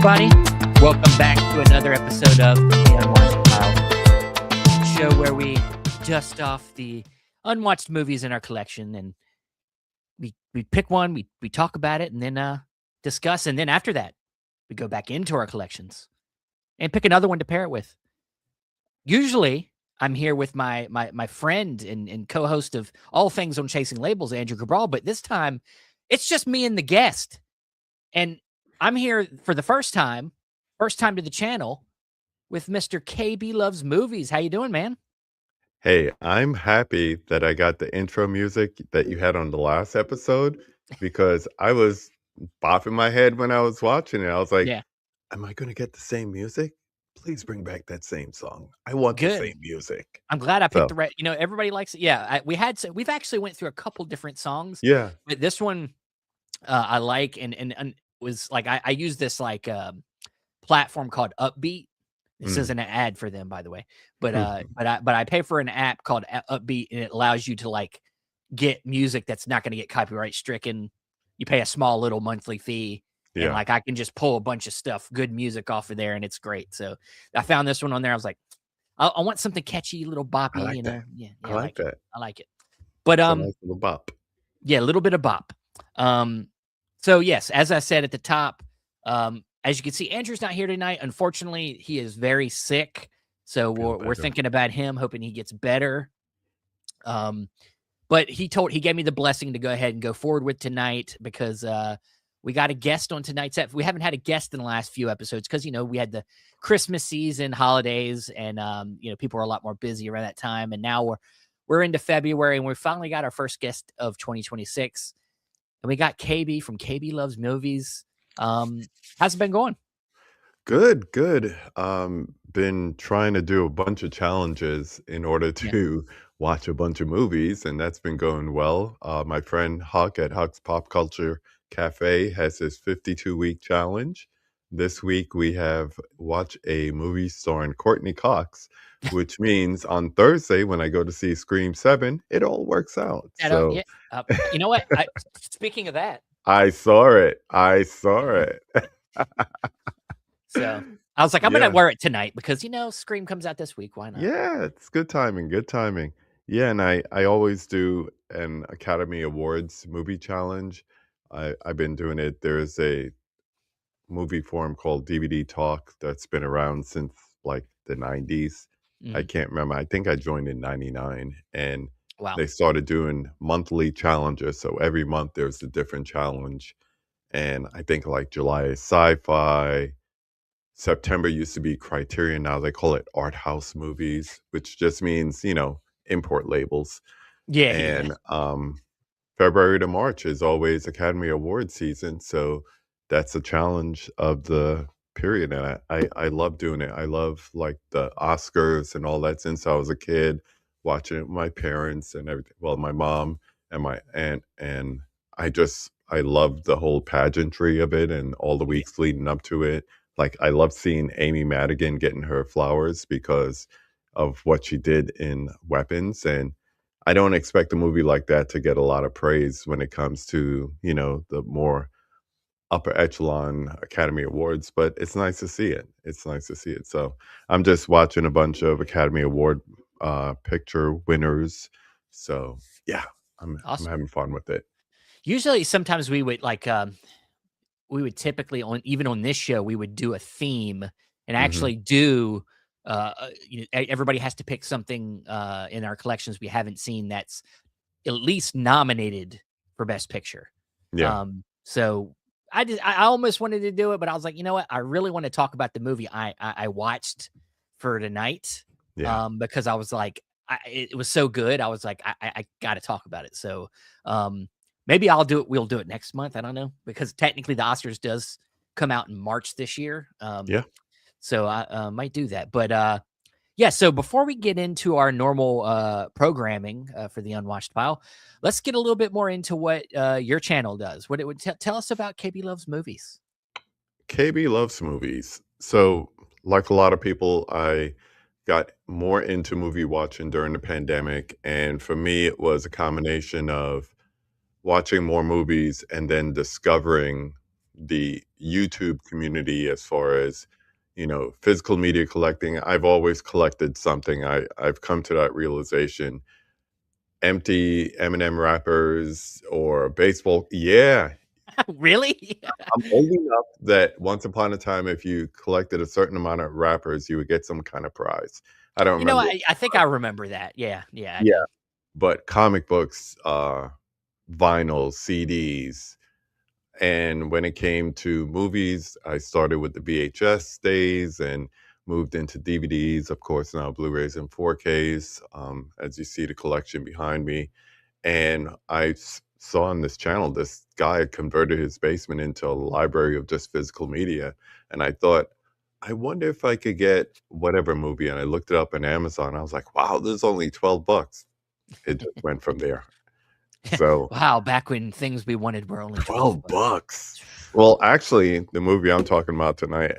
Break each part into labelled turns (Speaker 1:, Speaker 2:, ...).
Speaker 1: everybody. Welcome back to another episode of the Unwatched Pile, show where we dust off the unwatched movies in our collection, and we pick one, we talk about it, and then discuss, and then after that, we go back into our collections and pick another one to pair it with. Usually, I'm here with my friend and co-host of all things on Chasing Labels, Andrew Cabral, but this time, it's just me and the guest. And I'm here for the first time to the channel with Mr. KB Loves Movies. How you doing, man?
Speaker 2: Hey, I'm happy that I got the intro music that you had on the last episode because I was bopping my head when I was watching it. I was like,
Speaker 1: Yeah,
Speaker 2: am I going to get the same music? Please bring back that same song. I want the
Speaker 1: good.
Speaker 2: same music.
Speaker 1: I'm glad I picked
Speaker 2: So,
Speaker 1: the right. Everybody likes it. Yeah, we've actually went through a couple different songs,
Speaker 2: yeah.
Speaker 1: but this one I like and was like I use this like platform called Upbeat. This
Speaker 2: Mm.
Speaker 1: isn't an ad for them, by the way, but I pay for an app called Upbeat, and it allows you to like get music that's not going to get copyright stricken. You pay a small little monthly fee, and
Speaker 2: Yeah.
Speaker 1: like I can just pull a bunch of stuff, good music off of there, and it's great. So I found this one on there. I was like, I want something catchy, little
Speaker 2: I
Speaker 1: boppy,
Speaker 2: like that.
Speaker 1: Yeah,
Speaker 2: I
Speaker 1: I
Speaker 2: like
Speaker 1: like it.
Speaker 2: that.
Speaker 1: I like it. But
Speaker 2: It's a nice little bop.
Speaker 1: yeah, a little bit of bop. Um, so yes, as I said at the top, as you can see, Andrew's not here tonight. Unfortunately, he is very sick. So
Speaker 2: Feel
Speaker 1: we're
Speaker 2: better.
Speaker 1: thinking about him, hoping he gets better. But he gave me the blessing to go ahead and go forward with tonight because we got a guest on tonight's episode. We haven't had a guest in the last few episodes because we had the Christmas season, holidays, and people are a lot more busy around that time. And now we're into February, and we finally got our first guest of 2026. And we got KB from KB Loves Movies. How's it been going?
Speaker 2: Good, good. Been trying to do a bunch of challenges in order
Speaker 1: Yeah.
Speaker 2: to watch a bunch of movies, and that's been going well. My friend Huck at Huck's Pop Culture Cafe has his 52-week challenge. This week we have watch a movie starring Courtney Cox, which means on Thursday when I go to see Scream 7, it all works out.
Speaker 1: Yeah.
Speaker 2: So
Speaker 1: You know what? Speaking of that,
Speaker 2: I saw it. I saw it.
Speaker 1: so I was like, I'm gonna
Speaker 2: Yeah.
Speaker 1: wear it tonight because Scream comes out this week. Why not?
Speaker 2: Yeah, it's good timing, good timing. Yeah, and I always do an Academy Awards movie challenge. I've been doing it. There's a movie forum called DVD Talk that's been around since like the 90s. I
Speaker 1: Mm,
Speaker 2: can't remember. I think I joined in 99 and
Speaker 1: wow.
Speaker 2: they started doing monthly challenges. So every month there's a different challenge. And I think like July is sci-fi, September used to be Criterion, now they call it art house movies, which just means, import labels.
Speaker 1: Yeah, yeah.
Speaker 2: And February to March is always Academy Award season, so that's a challenge of the period. And I love doing it. I love like the Oscars and all that since I was a kid, watching it with my parents and everything. Well, my mom and my aunt, and I love the whole pageantry of it and all the
Speaker 1: Yeah.
Speaker 2: weeks leading up to it. Like I love seeing Amy Madigan getting her flowers because of what she did in Weapons. And I don't expect a movie like that to get a lot of praise when it comes to, the more upper echelon Academy Awards, but it's nice to see it. It's nice to see it. So I'm just watching a bunch of Academy Award picture winners. So yeah, I'm
Speaker 1: Awesome.
Speaker 2: having fun with it.
Speaker 1: Usually, sometimes we would typically even on this show, we would do a theme and
Speaker 2: Hmm.
Speaker 1: actually do. Everybody has to pick something in our collections we haven't seen that's at least nominated for Best Picture.
Speaker 2: Yeah,
Speaker 1: So I almost wanted to do it, but I was like, you know what? I really want to talk about the movie I watched for tonight.
Speaker 2: yeah.
Speaker 1: Because I was like, it was so good. I was like, I got to talk about it. So, maybe I'll do it. We'll do it next month. I don't know because technically the Oscars does come out in March this year.
Speaker 2: Yeah.
Speaker 1: So I might do that. But yeah, so before we get into our normal programming for the Unwatched Pile, let's get a little bit more into what your channel does. What it would tell us about KB Loves Movies.
Speaker 2: KB loves movies. So, like a lot of people, I got more into movie watching during the pandemic. And for me, it was a combination of watching more movies and then discovering the YouTube community as far as, physical media collecting. I've always collected something. I've come to that realization. Empty M&M wrappers or baseball. Yeah,
Speaker 1: Really?
Speaker 2: I'm old enough that once upon a time, if you collected a certain amount of wrappers, you would get some kind of prize. I don't
Speaker 1: You know,
Speaker 2: remember.
Speaker 1: I think I remember that. Yeah, yeah, I
Speaker 2: Yeah,
Speaker 1: do.
Speaker 2: but comic books, vinyls, CDs, and when it came to movies, I started with the VHS days and moved into DVDs, of course, now Blu-rays and 4Ks, as you see the collection behind me. And saw on this channel, this guy had converted his basement into a library of just physical media. And I thought, I wonder if I could get whatever movie. And I looked it up on Amazon. I was like, wow, this is only 12 bucks. It just went from there. So
Speaker 1: Wow, back when things we wanted were only 12
Speaker 2: 12
Speaker 1: bucks.
Speaker 2: bucks. Well, actually, the movie I'm talking about tonight,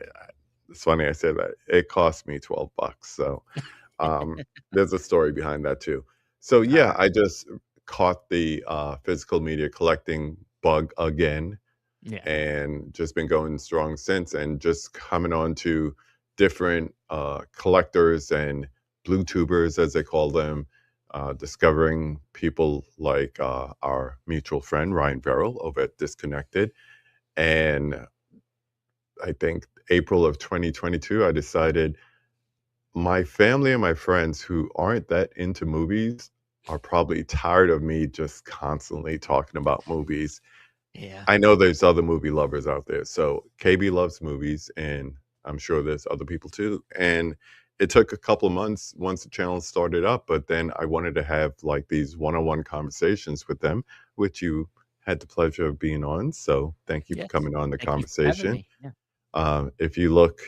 Speaker 2: it's funny I say that. It cost me 12 bucks. So um, there's a story behind that too. So
Speaker 1: All
Speaker 2: yeah,
Speaker 1: right.
Speaker 2: I just caught the physical media collecting bug again,
Speaker 1: Yeah.
Speaker 2: and just been going strong since, and just coming on to different collectors and blue tubers, as they call them, discovering people like our mutual friend Ryan Verrill over at Disconnected. And I think April of 2022, I decided my family and my friends who aren't that into movies are probably tired of me just constantly talking about movies.
Speaker 1: Yeah.
Speaker 2: I know there's other movie lovers out there. So KB loves movies, and I'm sure there's other people too. And it took a couple of months once the channel started up, but then I wanted to have like these one-on-one conversations with them, which you had the pleasure of being on. So thank you for
Speaker 1: Yes.
Speaker 2: coming on the
Speaker 1: Thank you for having
Speaker 2: conversation.
Speaker 1: me. Yeah.
Speaker 2: If you look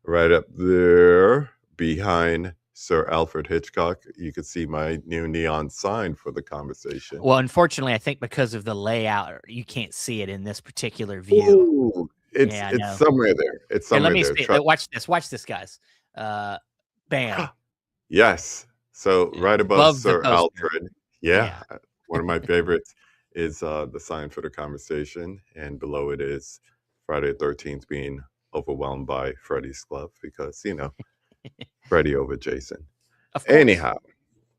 Speaker 2: right up there behind Sir Alfred Hitchcock, you can see my new neon sign for the conversation.
Speaker 1: Well, unfortunately, I think because of the layout, you can't see it in this particular view.
Speaker 2: Ooh,
Speaker 1: Yeah, I
Speaker 2: it's
Speaker 1: know.
Speaker 2: somewhere there. It's
Speaker 1: Here, let
Speaker 2: somewhere
Speaker 1: me
Speaker 2: there.
Speaker 1: see. Watch this. Watch this, guys. Uh, bam.
Speaker 2: Yes. So
Speaker 1: Yeah.
Speaker 2: right above
Speaker 1: Above the
Speaker 2: Sir
Speaker 1: poster.
Speaker 2: Alfred, yeah,
Speaker 1: Yeah.
Speaker 2: one of my favorites is the sign for the conversation, and below it is Friday the 13th being overwhelmed by Freddy's glove because Freddy over Jason.
Speaker 1: Of course.
Speaker 2: Anyhow,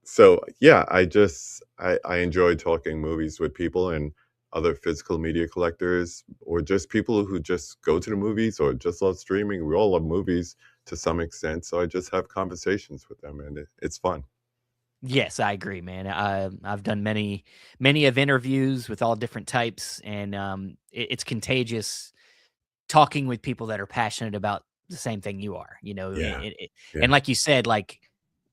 Speaker 2: so yeah, I enjoy talking movies with people and other physical media collectors, or just people who just go to the movies or just love streaming. We all love movies to some extent, so I just have conversations with them, and it's fun.
Speaker 1: Yes, I agree, man. I've done many of interviews with all different types, and it's contagious talking with people that are passionate about the same thing you are.
Speaker 2: Yeah,
Speaker 1: And
Speaker 2: yeah.
Speaker 1: like you said, like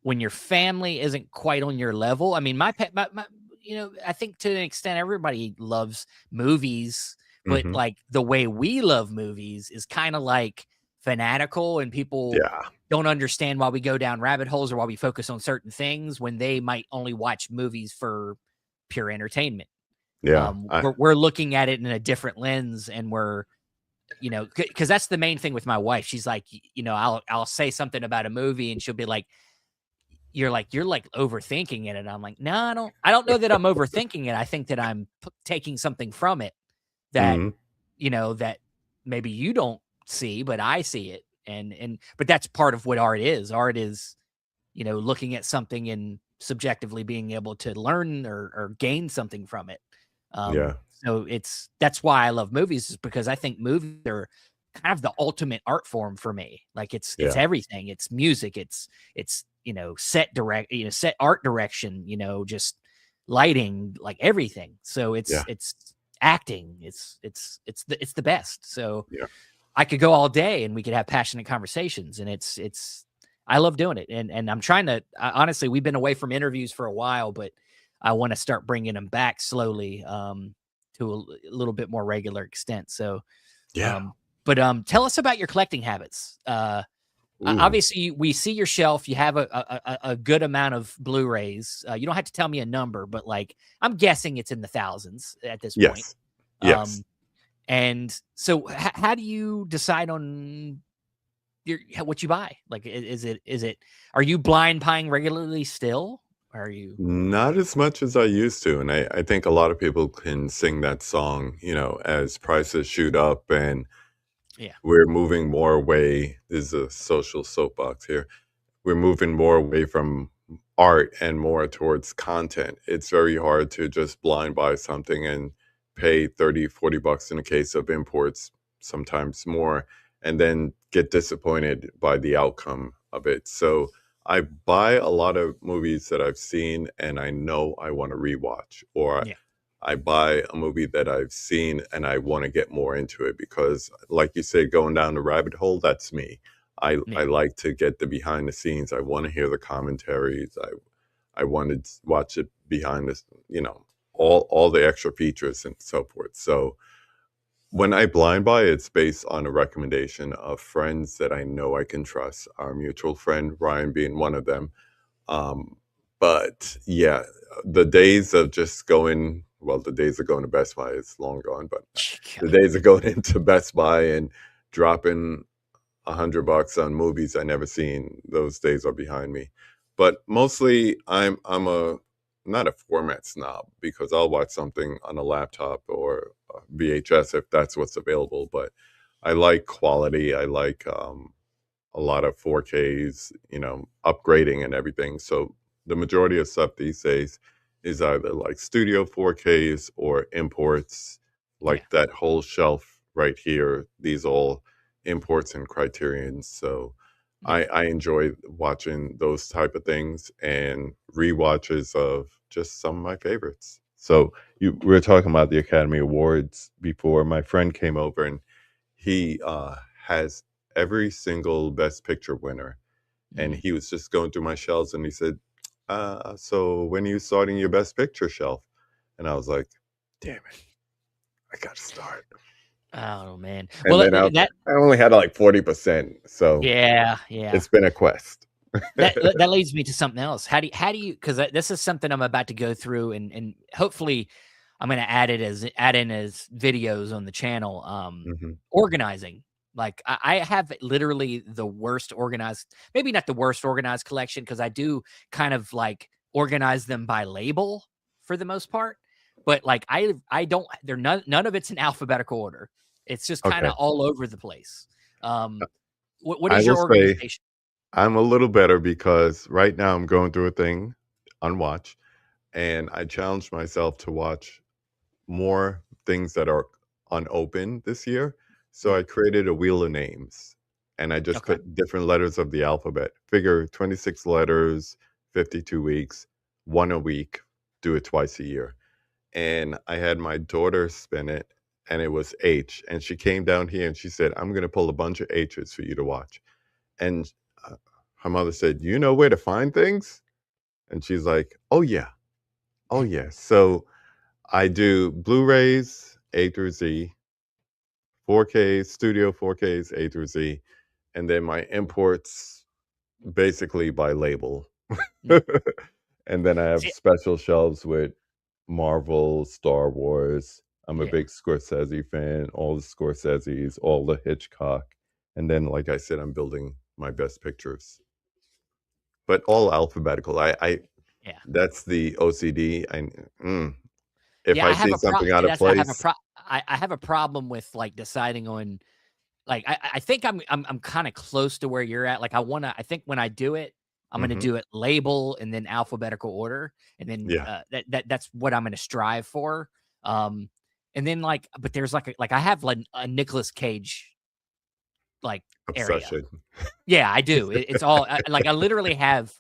Speaker 1: when your family isn't quite on your level. I mean, I think to an extent everybody loves movies, but
Speaker 2: Hmm.
Speaker 1: like the way we love movies is kind of like fanatical, and people
Speaker 2: Yeah,
Speaker 1: don't understand why we go down rabbit holes or why we focus on certain things when they might only watch movies for pure entertainment.
Speaker 2: yeah.
Speaker 1: We're looking at it in a different lens, and we're because that's the main thing with my wife. She's like, I'll say something about a movie, and she'll be like, you're like overthinking it, and I'm like, no, I don't know that I'm overthinking it. I think that I'm taking something from it that
Speaker 2: Hmm.
Speaker 1: that maybe you don't see, but I see it, and but that's part of what art is. Art is looking at something and subjectively being able to learn or gain something from it.
Speaker 2: Yeah,
Speaker 1: So that's why I love movies, is because I think movies are kind of the ultimate art form for me. Like it's
Speaker 2: yeah,
Speaker 1: everything. It's music. It's set art direction. Just lighting, like everything. So
Speaker 2: yeah,
Speaker 1: it's acting. It's the best. So
Speaker 2: yeah,
Speaker 1: I could go all day and we could have passionate conversations, and it's I love doing it, and I'm trying to honestly, we've been away from interviews for a while, but I want to start bringing them back slowly, to a little bit more regular extent. So,
Speaker 2: yeah.
Speaker 1: um, but tell us about your collecting habits.
Speaker 2: Ooh,
Speaker 1: Obviously, we see your shelf. You have a good amount of Blu-rays. You don't have to tell me a number, but like I'm guessing it's in the thousands at this point.
Speaker 2: yes, yes.
Speaker 1: Um, and so, how do you decide on what you buy? Like, is it are you blind buying regularly still? Are you?
Speaker 2: Not as much as I used to, and I think a lot of people can sing that song, you know, as prices shoot up and
Speaker 1: Yeah.
Speaker 2: we're moving more away. There's a social soapbox here. We're moving more away from art and more towards content. It's very hard to just blind buy something and pay 30, $40 in a case of imports, sometimes more, and then get disappointed by the outcome of it. So I buy a lot of movies that I've seen and I know I want to rewatch, or
Speaker 1: Yeah.
Speaker 2: I buy a movie that I've seen and I want to get more into it because, like you said, going down the rabbit hole, that's me. I
Speaker 1: Yeah.
Speaker 2: like to get the behind the scenes. I want to hear the commentaries. I wanted to watch it behind this, you know, all the extra features and so forth. So when I blind buy, it's based on a recommendation of friends that I know I can trust. Our mutual friend Ryan being one of them. Um, but yeah, the days of just going, well, the days of going to Best Buy is long gone, but the days of going into Best Buy and dropping $100 on movies I never seen, those days are behind me. But mostly I'm a not a format snob because I'll watch something on a laptop or VHS if that's what's available. But I like quality. I like a lot of 4Ks, you know, upgrading and everything. So the majority of stuff these days is either like studio 4Ks or imports,
Speaker 1: Yeah.
Speaker 2: like that whole shelf right here. These all imports and criterions. So
Speaker 1: Yeah.
Speaker 2: I enjoy watching those type of things and rewatches of just some of my favorites. So we were talking about the Academy Awards before. My friend came over and he has every single Best Picture winner, and
Speaker 1: Mm.
Speaker 2: he was just going through my shelves, and he said, "So when are you starting your Best Picture shelf?" And I was like, "Damn it, I got to start."
Speaker 1: Oh man.
Speaker 2: And
Speaker 1: Well,
Speaker 2: then I only had like 40%, so
Speaker 1: yeah, yeah.
Speaker 2: it's been a quest.
Speaker 1: That leads me to something else. How do you? Because this is something I'm about to go through, and hopefully, I'm going to add in as videos on the channel.
Speaker 2: Mhm.
Speaker 1: Organizing. Like I have literally the worst organized, maybe not the worst organized collection because I do kind of like organize them by label for the most part. But like I don't. They're none of it's in alphabetical order. It's just kind
Speaker 2: Okay,
Speaker 1: of all over the place. Um, what
Speaker 2: I
Speaker 1: is your
Speaker 2: will say
Speaker 1: organization?
Speaker 2: I'm a little better because right now I'm going through a thing on Watch, and I challenged myself to watch more things that are unopened this year. So
Speaker 1: Mm,
Speaker 2: I created a wheel of names and I just
Speaker 1: okay.
Speaker 2: put different letters of the alphabet. Figure 26 letters, 52 weeks, one a week, do it twice a year. And I had my daughter spin it and it was H. And she came down here and she said, I'm going to pull a bunch of H's for you to watch. And uh, her mother said, You know where to find things? And she's like, Oh, yeah. Oh, yeah. So I do Blu-rays A through Z, 4Ks, studio 4Ks A through Z, and then my imports basically by label.
Speaker 1: Mm.
Speaker 2: And then I have
Speaker 1: See,
Speaker 2: special shelves with Marvel, Star Wars. I'm a
Speaker 1: yeah.
Speaker 2: big Scorsese fan, all the Scorseses, all the Hitchcock. And then, like I said, I'm building my best pictures, but all alphabetical. I
Speaker 1: Yeah.
Speaker 2: that's the OCD. Mm, if
Speaker 1: Yeah,
Speaker 2: I
Speaker 1: I have
Speaker 2: see
Speaker 1: a pro
Speaker 2: something out
Speaker 1: see,
Speaker 2: of
Speaker 1: that's I have a
Speaker 2: place,
Speaker 1: pro I have a problem with, like, deciding on like, I think I'm kinda close to where you're at, like, I think when I do it, I'm gonna
Speaker 2: mhm,
Speaker 1: do it label and then alphabetical order, and then,
Speaker 2: yeah,
Speaker 1: that's what I'm gonna strive for, and then, like but there's, I have, like, a Nicolas Cage, like, area.
Speaker 2: obsession.
Speaker 1: Yeah, I do. It's all like, I literally have,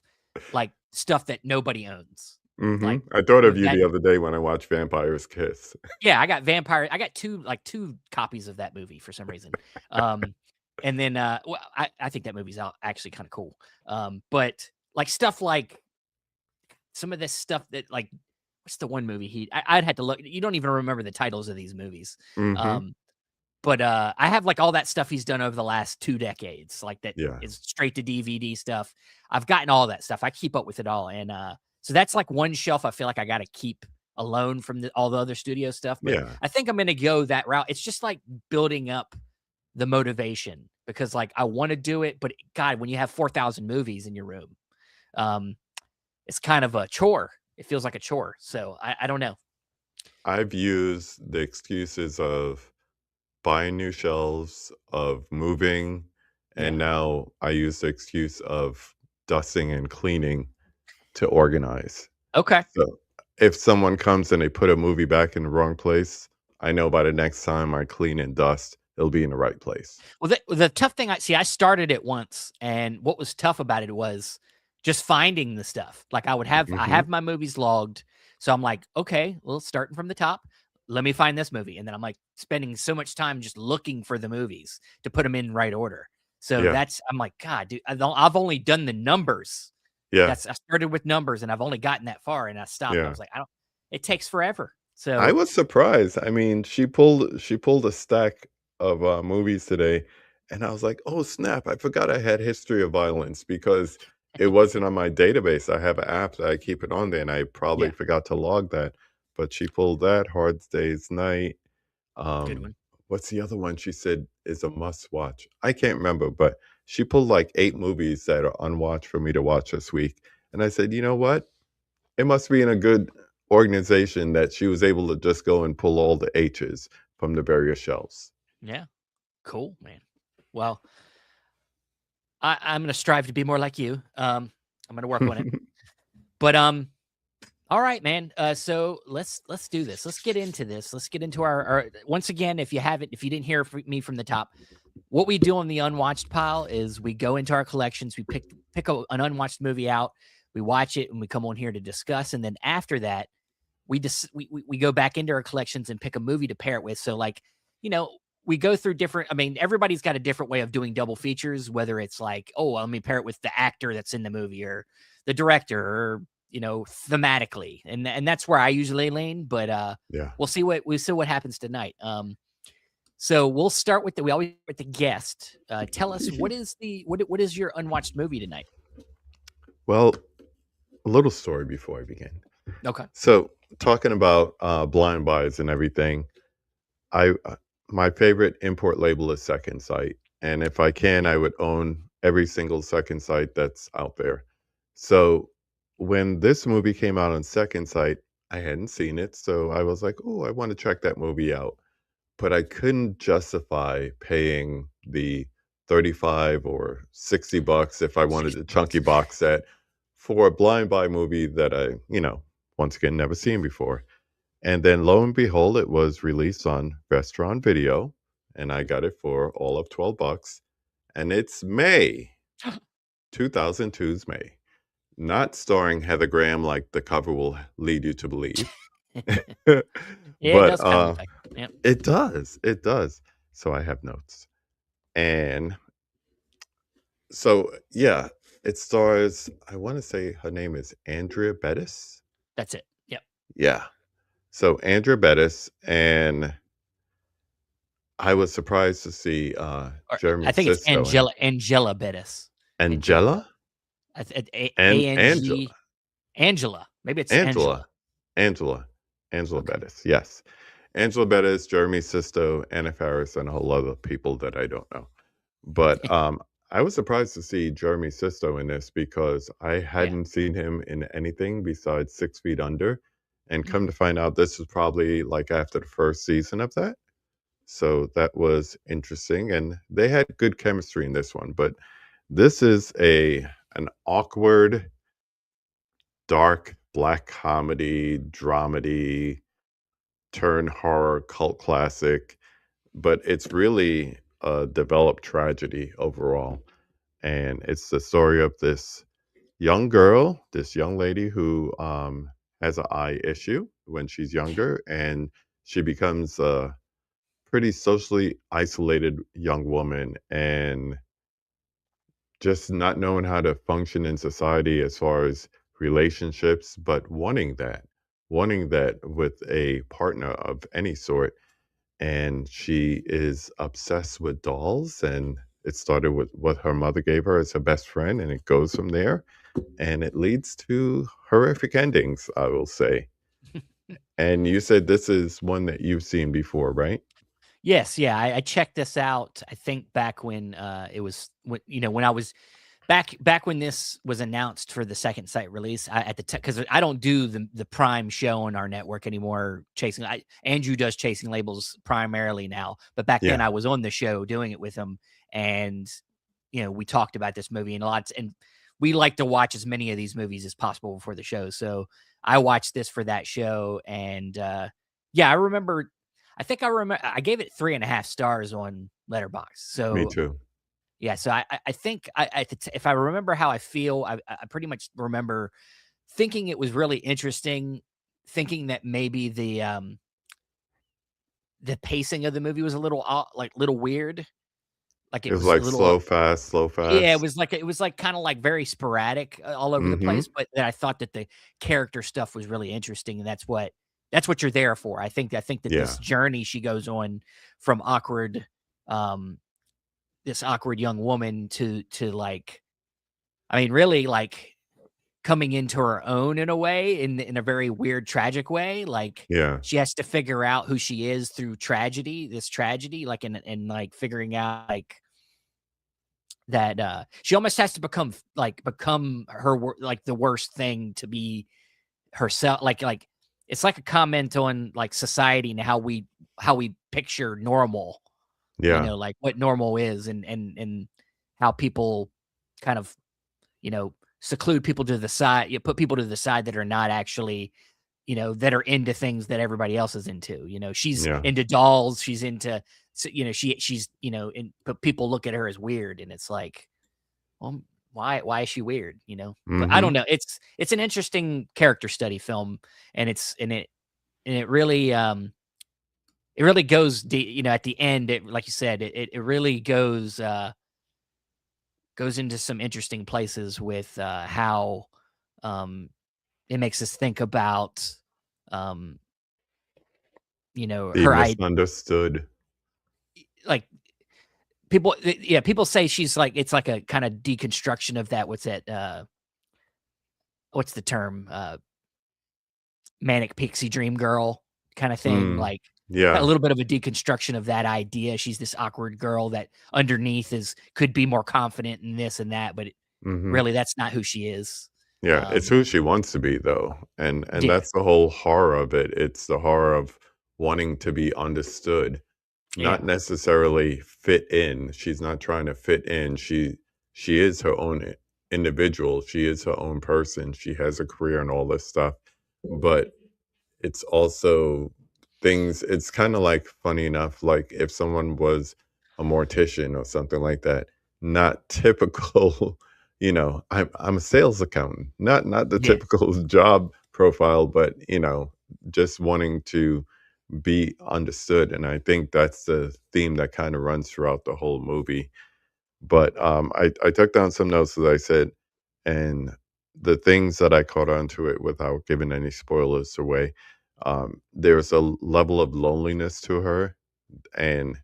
Speaker 1: like, stuff that nobody owns, like,
Speaker 2: Mhm. I thought of
Speaker 1: with
Speaker 2: you
Speaker 1: that
Speaker 2: the other day when I watched Vampires Kiss.
Speaker 1: yeah, I got 2 copies of that movie for some reason. Um, and then, well, I think that movie's actually kinda cool. But, like, stuff like some of this stuff that, like what's the one movie I'd had to look you don't even remember the titles of these movies.
Speaker 2: Mhm.
Speaker 1: Um, but, I have, like, all that stuff he's done over the last 2 decades, like, that
Speaker 2: Yeah.
Speaker 1: is straight to DVD stuff. I've gotten all that stuff. I keep up with it all, and, so that's, like, one shelf I feel like I gotta keep alone from all the other studio stuff, but
Speaker 2: Yeah.
Speaker 1: I think I'm gonna go that route. It's just, like, building up the motivation because, like, I wanna do it, but God, when you have 4,000 movies in your room, um, it's kind of a chore. It feels like a chore. So I don't know.
Speaker 2: I've used the excuses of buying new shelves, of moving,
Speaker 1: Yeah.
Speaker 2: and now I use the excuse of dusting and cleaning to organize.
Speaker 1: Okay.
Speaker 2: So if someone comes and they put a movie back in the wrong place, I know by the next time I clean and dust, it'll be in the right place.
Speaker 1: Well, the tough thing I started it once, and what was tough about it was just finding the stuff. Like I
Speaker 2: Mhm.
Speaker 1: have my movies logged, so I'm like, okay, well, starting from the top, let me find this movie, and then I'm like spending so much time just looking for the movies to put them in right order. So
Speaker 2: Yeah.
Speaker 1: I'm like, God, dude, I've only done the numbers.
Speaker 2: Yeah.
Speaker 1: I started with numbers, and I've only gotten that far, and I stopped. I
Speaker 2: Yeah.
Speaker 1: was like, I don't. It takes forever.
Speaker 2: I
Speaker 1: So
Speaker 2: was surprised. I mean, she pulled a stack of, movies today, and I was like, "Oh, snap, I forgot I had History of Violence," because it wasn't on my database. I have an app that I keep it on there, and I probably
Speaker 1: yeah,
Speaker 2: forgot to log that, but she pulled that, Hard Day's Night,
Speaker 1: good
Speaker 2: um,
Speaker 1: one.
Speaker 2: what's the other one she said is a must-watch? I can't remember, but she pulled, like, 8 movies that are unwatched for me to watch this week, and I said, "You know what? It must be in a good organization that she was able to just go and pull all the H's from the various shelves."
Speaker 1: Yeah, cool, man. Well, I'm gonna strive to be more like you. I'm gonna work on it. But all right, man. So let's do this. Let's get into this. Let's get into our once again. If you didn't hear me from the top, what we do on the unwatched pile is we go into our collections. We pick an unwatched movie out. We watch it, and we come on here to discuss. And then after that, we go back into our collections and pick a movie to pair it with. So like, you know, we go through different. I mean, everybody's got a different way of doing double features. Whether it's like, oh, let me pair it with the actor that's in the movie or the director, or thematically, and that's where I usually lean. But
Speaker 2: Yeah.
Speaker 1: we'll see what happens tonight. So we'll start with we always start with the guest. Tell us what is your unwatched movie tonight?
Speaker 2: Well, a little story before I begin.
Speaker 1: Okay.
Speaker 2: So, talking about, blind buys and everything, I my favorite import label is Second Sight, and if I can, I would own every single Second Sight that's out there. So, when this movie came out on Second Sight, I hadn't seen it, so I was like, "Oh, I wanna check that movie out." But I couldn't justify paying the 35 or 60 bucks if I wanted a chunky
Speaker 1: $60.
Speaker 2: box set for a blind buy movie that I, once again, never seen before. And then lo and behold, it was released on Restaurant Video, and I got it for all of 12 bucks. And it's May, 2002's May. Not starring Heather Graham like the cover will lead you to believe.
Speaker 1: Yeah, it
Speaker 2: But
Speaker 1: does kind of look like it. Yeah.
Speaker 2: it does. It does. So I have notes. And so, yeah, it stars, I want to say her name is Andrea Bettis.
Speaker 1: That's it. Yep.
Speaker 2: Yeah. So Andrea Bettis, and I was surprised to see
Speaker 1: Or
Speaker 2: Jeremy
Speaker 1: I think it's
Speaker 2: Sisto in it.
Speaker 1: Angela Bettis. Angela.
Speaker 2: Angela and Angela.
Speaker 1: A-N-G Angela. Maybe it's Angela.
Speaker 2: Angela. Angela. Angela
Speaker 1: Okay.
Speaker 2: Bettis. Yes. Angela Bettis, Jeremy Sisto, Anna Faris, and a whole lot of people that I don't know. But I was surprised to see Jeremy Sisto in this because I
Speaker 1: Yeah.
Speaker 2: hadn't seen him in anything besides 6 Feet Under. And
Speaker 1: Mm.
Speaker 2: come to find out, this was probably like after the first season of that. So that was interesting. And they had good chemistry in this one. But this is an awkward, dark, black comedy, dramedy, turn horror, cult classic. But it's really a developed tragedy overall. And it's the story of this young girl, this young lady who has an eye issue when she's younger, and she becomes a pretty socially isolated young woman, and just not knowing how to function in society as far as relationships, but wanting that with a partner of any sort. And she is obsessed with dolls, and it started with what her mother gave her as her best friend, and it goes from there, and it leads to horrific endings, I will say. And you said this is one that you've seen before, right?
Speaker 1: Yes, yeah, I checked this out, I think back when, it was when I was back when this was announced for the second site release, because I don't do the Prime show on our network anymore. Andrew does Chasing Labels primarily now, but back then
Speaker 2: Yeah.
Speaker 1: I was on the show doing it with him, and we talked about this movie and we like to watch as many of these movies as possible before the show. So I watched this for that show, and yeah, I remember. I remember I gave it 3.5 stars on Letterboxd.
Speaker 2: Me
Speaker 1: So
Speaker 2: too.
Speaker 1: yeah, so I think if I remember how I feel, I pretty much remember thinking it was really interesting, thinking that maybe the pacing of the movie was a little little weird, like
Speaker 2: It
Speaker 1: it
Speaker 2: was
Speaker 1: was a
Speaker 2: like
Speaker 1: little.
Speaker 2: slow, fast, slow,
Speaker 1: Yeah,
Speaker 2: fast.
Speaker 1: it was like kind of like very sporadic all over the
Speaker 2: Mhm.
Speaker 1: place, but then I thought that the character stuff was really interesting, and that's what you're there for. I think that this
Speaker 2: Yeah.
Speaker 1: journey she goes on from um this awkward young woman to like, I mean, really like coming into her own in a way, in a very weird, tragic way. Like
Speaker 2: Yeah.
Speaker 1: she has to figure out who she is through this tragedy, like and like figuring out like that she almost has to become like the worst thing to be herself. Like it's like a comment on like society and how we picture normal,
Speaker 2: Yeah.
Speaker 1: like what normal is, and how people kind of seclude people to the side, you put people to the side that are not actually, that are into things that everybody else is into. She's
Speaker 2: Yeah.
Speaker 1: into dolls, she's into, so, she's, but people look at her as weird, and it's like, well, why is she weird? But I don't
Speaker 2: Mhm.
Speaker 1: know. It's an interesting character study film, and it really goes deep, at the end, like you said, it really goes into some interesting places with how um it makes us think about um
Speaker 2: The
Speaker 1: her
Speaker 2: misunderstood.
Speaker 1: like people say she's like, it's like a kind of deconstruction of that. What's the term, manic pixie dream girl kind of thing,
Speaker 2: Mm.
Speaker 1: like a
Speaker 2: Yeah.
Speaker 1: little bit of a deconstruction of that idea. She's this awkward girl that underneath could be more confident in this and that, but
Speaker 2: Mhm.
Speaker 1: really that's not who she is.
Speaker 2: Yeah, it's
Speaker 1: um
Speaker 2: who she wants to be though, and
Speaker 1: yeah,
Speaker 2: that's the whole horror of it. It's the horror of wanting to be understood, not
Speaker 1: yeah,
Speaker 2: necessarily fit in. She's not trying to fit in. She is her own individual. She is her own person. She has a career and all this stuff, but it's also things it's kinda like, funny enough, like, if someone was a mortician or something like that, not typical, I'm a sales accountant, not the
Speaker 1: yeah,
Speaker 2: typical job profile, but, just wanting to be understood, and I think that's the theme that kinda runs throughout the whole movie. But, I took down some notes, as I said, and the things that I caught on to it without giving any spoilers away, there's a level of loneliness to her, and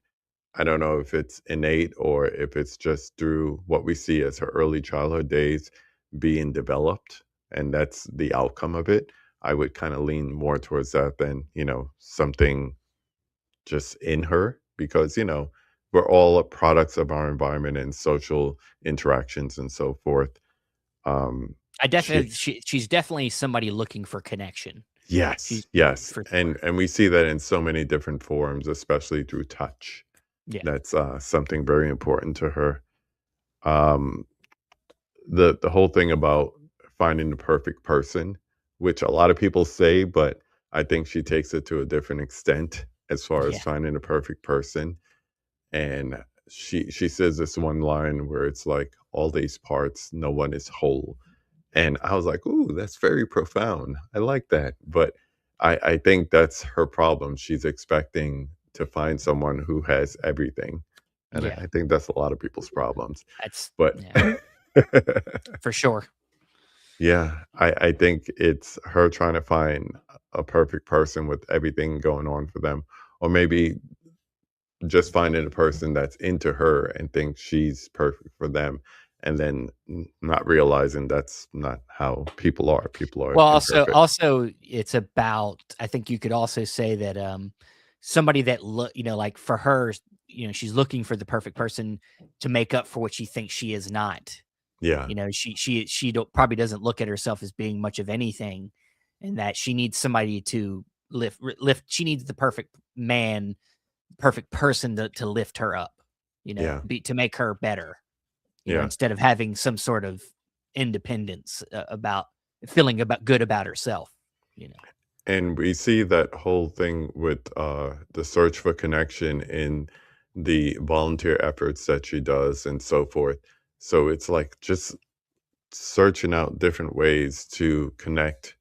Speaker 2: I don't know if it's innate or if it's just through what we see as her early childhood days being developed, and that's the outcome of it. I would kinda lean more towards that than, something just in her because, we're all products of our environment and social interactions and so forth. Um,
Speaker 1: I
Speaker 2: she
Speaker 1: definitely she's definitely somebody looking for connection. She's
Speaker 2: Yes, yes,
Speaker 1: for
Speaker 2: and
Speaker 1: sure.
Speaker 2: and we see that in so many different forms, especially through touch.
Speaker 1: Yeah,
Speaker 2: That's, something very important to her. Um, the whole thing about finding the perfect person, which a lot of people say, but I think she takes it to a different extent as far as
Speaker 1: yeah,
Speaker 2: finding the perfect person. And she says this one line where it's like, "All these parts, no one is whole." And I was like, "Ooh, that's very profound. I like that." But I think that's her problem. She's expecting to find someone who has everything, and I
Speaker 1: yeah.
Speaker 2: I think that's a lot of people's problems.
Speaker 1: That's
Speaker 2: But
Speaker 1: yeah, for sure.
Speaker 2: yeah, I think it's her trying to find a perfect person with everything going on for them, or maybe just finding a person that's into her and thinks she's perfect for them, and then not realizing that's not how people are. People are
Speaker 1: Well, also
Speaker 2: imperfect.
Speaker 1: also it's about, I think you could also say that somebody that like for her, she's looking for the perfect person to make up for what she thinks she is not.
Speaker 2: Yeah.
Speaker 1: You know, she don't, probably doesn't look at herself as being much of anything, and that she needs somebody to lift. She needs the perfect man, perfect person to lift her up. You know,
Speaker 2: Yeah.
Speaker 1: to make her better. You know,
Speaker 2: Yeah.
Speaker 1: instead of having some sort of independence about feeling about good about herself. You know.
Speaker 2: And we see that whole thing with the search for connection in the volunteer efforts that she does and so forth. So it's like just searching out different ways to connect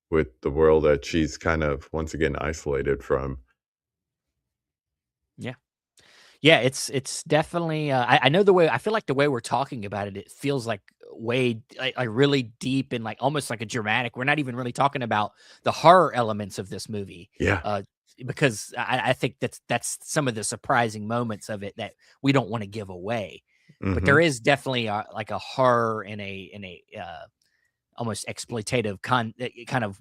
Speaker 2: with the world that she's kind of once again isolated from.
Speaker 1: Yeah. Yeah, it's definitely. I know the way. I feel like the way we're talking about it, it feels like way like really deep and like almost like a dramatic. We're not even really talking about the horror elements of this movie,
Speaker 2: Yeah.
Speaker 1: uh, because I think that's some of the surprising moments of it that we don't want to give away. But
Speaker 2: Hmm.
Speaker 1: there is definitely like a horror and a almost exploitative kind of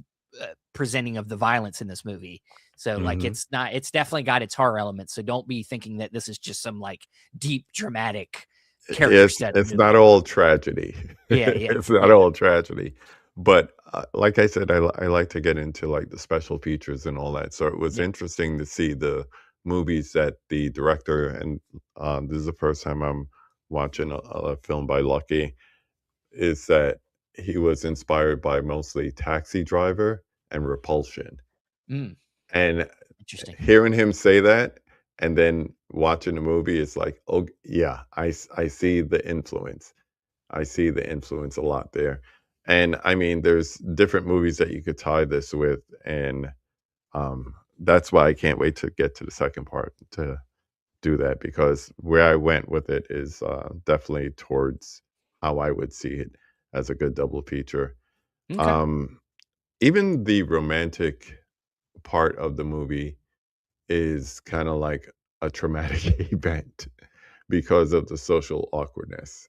Speaker 1: presenting of the violence in this movie. So like
Speaker 2: Hmm.
Speaker 1: it's not it's definitely got its horror elements. So don't be thinking that this is just some like deep dramatic character study
Speaker 2: It's not
Speaker 1: movie.
Speaker 2: all tragedy.
Speaker 1: Yeah, yeah,
Speaker 2: It's not
Speaker 1: yeah,
Speaker 2: all tragedy. But like I said, I like to get into like the special features and all that. So it was
Speaker 1: yeah.
Speaker 2: interesting to see the movies that the director and this is the first time I'm watching a film by Lucky. Is that he was inspired by mostly Taxi Driver and Repulsion.
Speaker 1: Mm,
Speaker 2: And
Speaker 1: interesting.
Speaker 2: hearing him say that and then watching the movie, it's like, oh yeah, I see the influence. I see the influence a lot there. And I mean, there's different movies that you could tie this with, and that's why I can't wait to get to the second part to do that because where I went with it is definitely towards how I would see it as a good double feature.
Speaker 1: Okay.
Speaker 2: Um, Even the romantic part of the movie is kind of like a traumatic event because of the social awkwardness.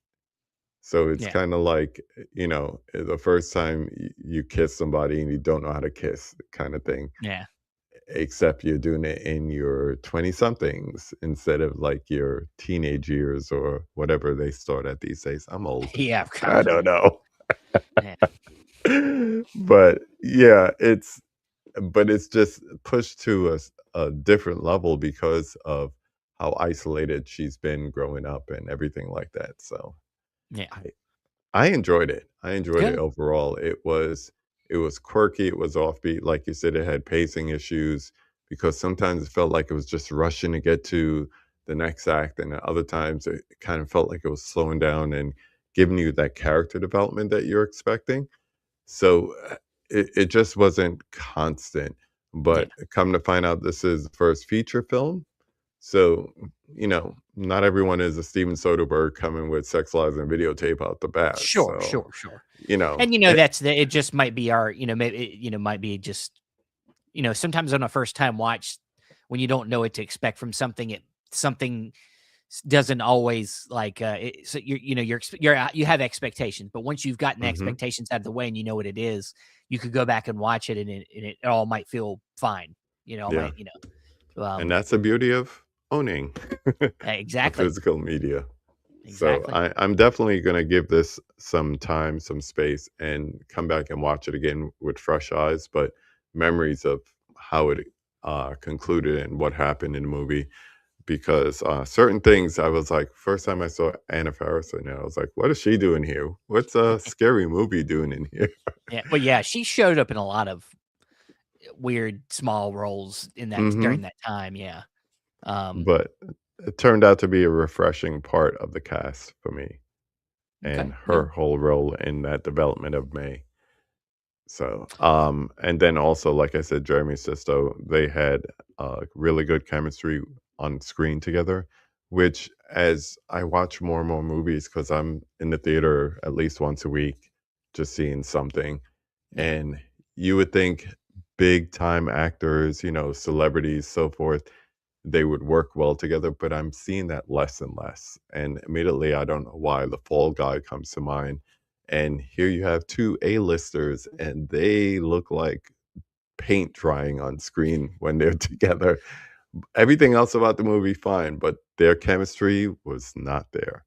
Speaker 2: So it's
Speaker 1: Yeah.
Speaker 2: kind of like, the first time you kiss somebody and you don't know how to kiss kind of thing,
Speaker 1: Yeah.
Speaker 2: except you're doing it in your 20 somethings instead of like your teenage years or whatever they start at these days. I'm old.
Speaker 1: Yeah.
Speaker 2: I
Speaker 1: God.
Speaker 2: don't know.
Speaker 1: Yeah.
Speaker 2: But yeah, it's just pushed to a different level because of how isolated she's been growing up and everything like that. So
Speaker 1: Yeah.
Speaker 2: I I enjoyed it. I enjoyed it
Speaker 1: Good.
Speaker 2: overall. It was quirky, it was offbeat. Like you said, it had pacing issues because sometimes it felt like it was just rushing to get to the next act, and at other times it kind of felt like it was slowing down and giving you that character development that you're expecting. So, it just wasn't constant,
Speaker 1: Yeah.
Speaker 2: but come to find out this is the first feature film, so, not everyone is a Steven Soderbergh coming with Sex, Lies, and Videotape out the bat,
Speaker 1: Sure.
Speaker 2: so,
Speaker 1: Sure. Sure.
Speaker 2: you know,
Speaker 1: And you know
Speaker 2: it
Speaker 1: that's it. Just might be our. You know, maybe might be just sometimes on a first time watch when you don't know what to expect from something, something doesn't always like so you have expectations, but once you've gotten the
Speaker 2: Mhm,
Speaker 1: expectations out of the way and you know what it is, you could go back and watch it and it all might feel fine.
Speaker 2: yeah,
Speaker 1: Might
Speaker 2: and that's the beauty of owning a
Speaker 1: exactly,
Speaker 2: physical media. So,
Speaker 1: exactly.
Speaker 2: I'm definitely gonna give this some time, some space, and come back and watch it again with fresh eyes, but memories of how it, concluded and what happened in the movie because certain things I was like, first time I saw Anna Faris in it, I was like, what is she doing here? What's a scary movie doing in here?
Speaker 1: Yeah, well, yeah, she showed up in a lot of weird small roles in that
Speaker 2: Hmm.
Speaker 1: during that time. Yeah. um
Speaker 2: But it turned out to be a refreshing part of the cast for me and
Speaker 1: okay, yeah,
Speaker 2: her whole role in that development of May. So, and then also, like I said, Jeremy Sisto, they had really good chemistry on screen together, which as I watch more and more movies, because I'm in the theater at least once a week, just seeing something,
Speaker 1: yeah,
Speaker 2: and you would think big time actors, celebrities, so forth, they would work well together, but I'm seeing that less and less. And immediately, I don't know why, the Fall Guy comes to mind. And here you have two A-listers, and they look like paint drying on screen when they're together. Everything else about the movie, fine, but their chemistry was not there.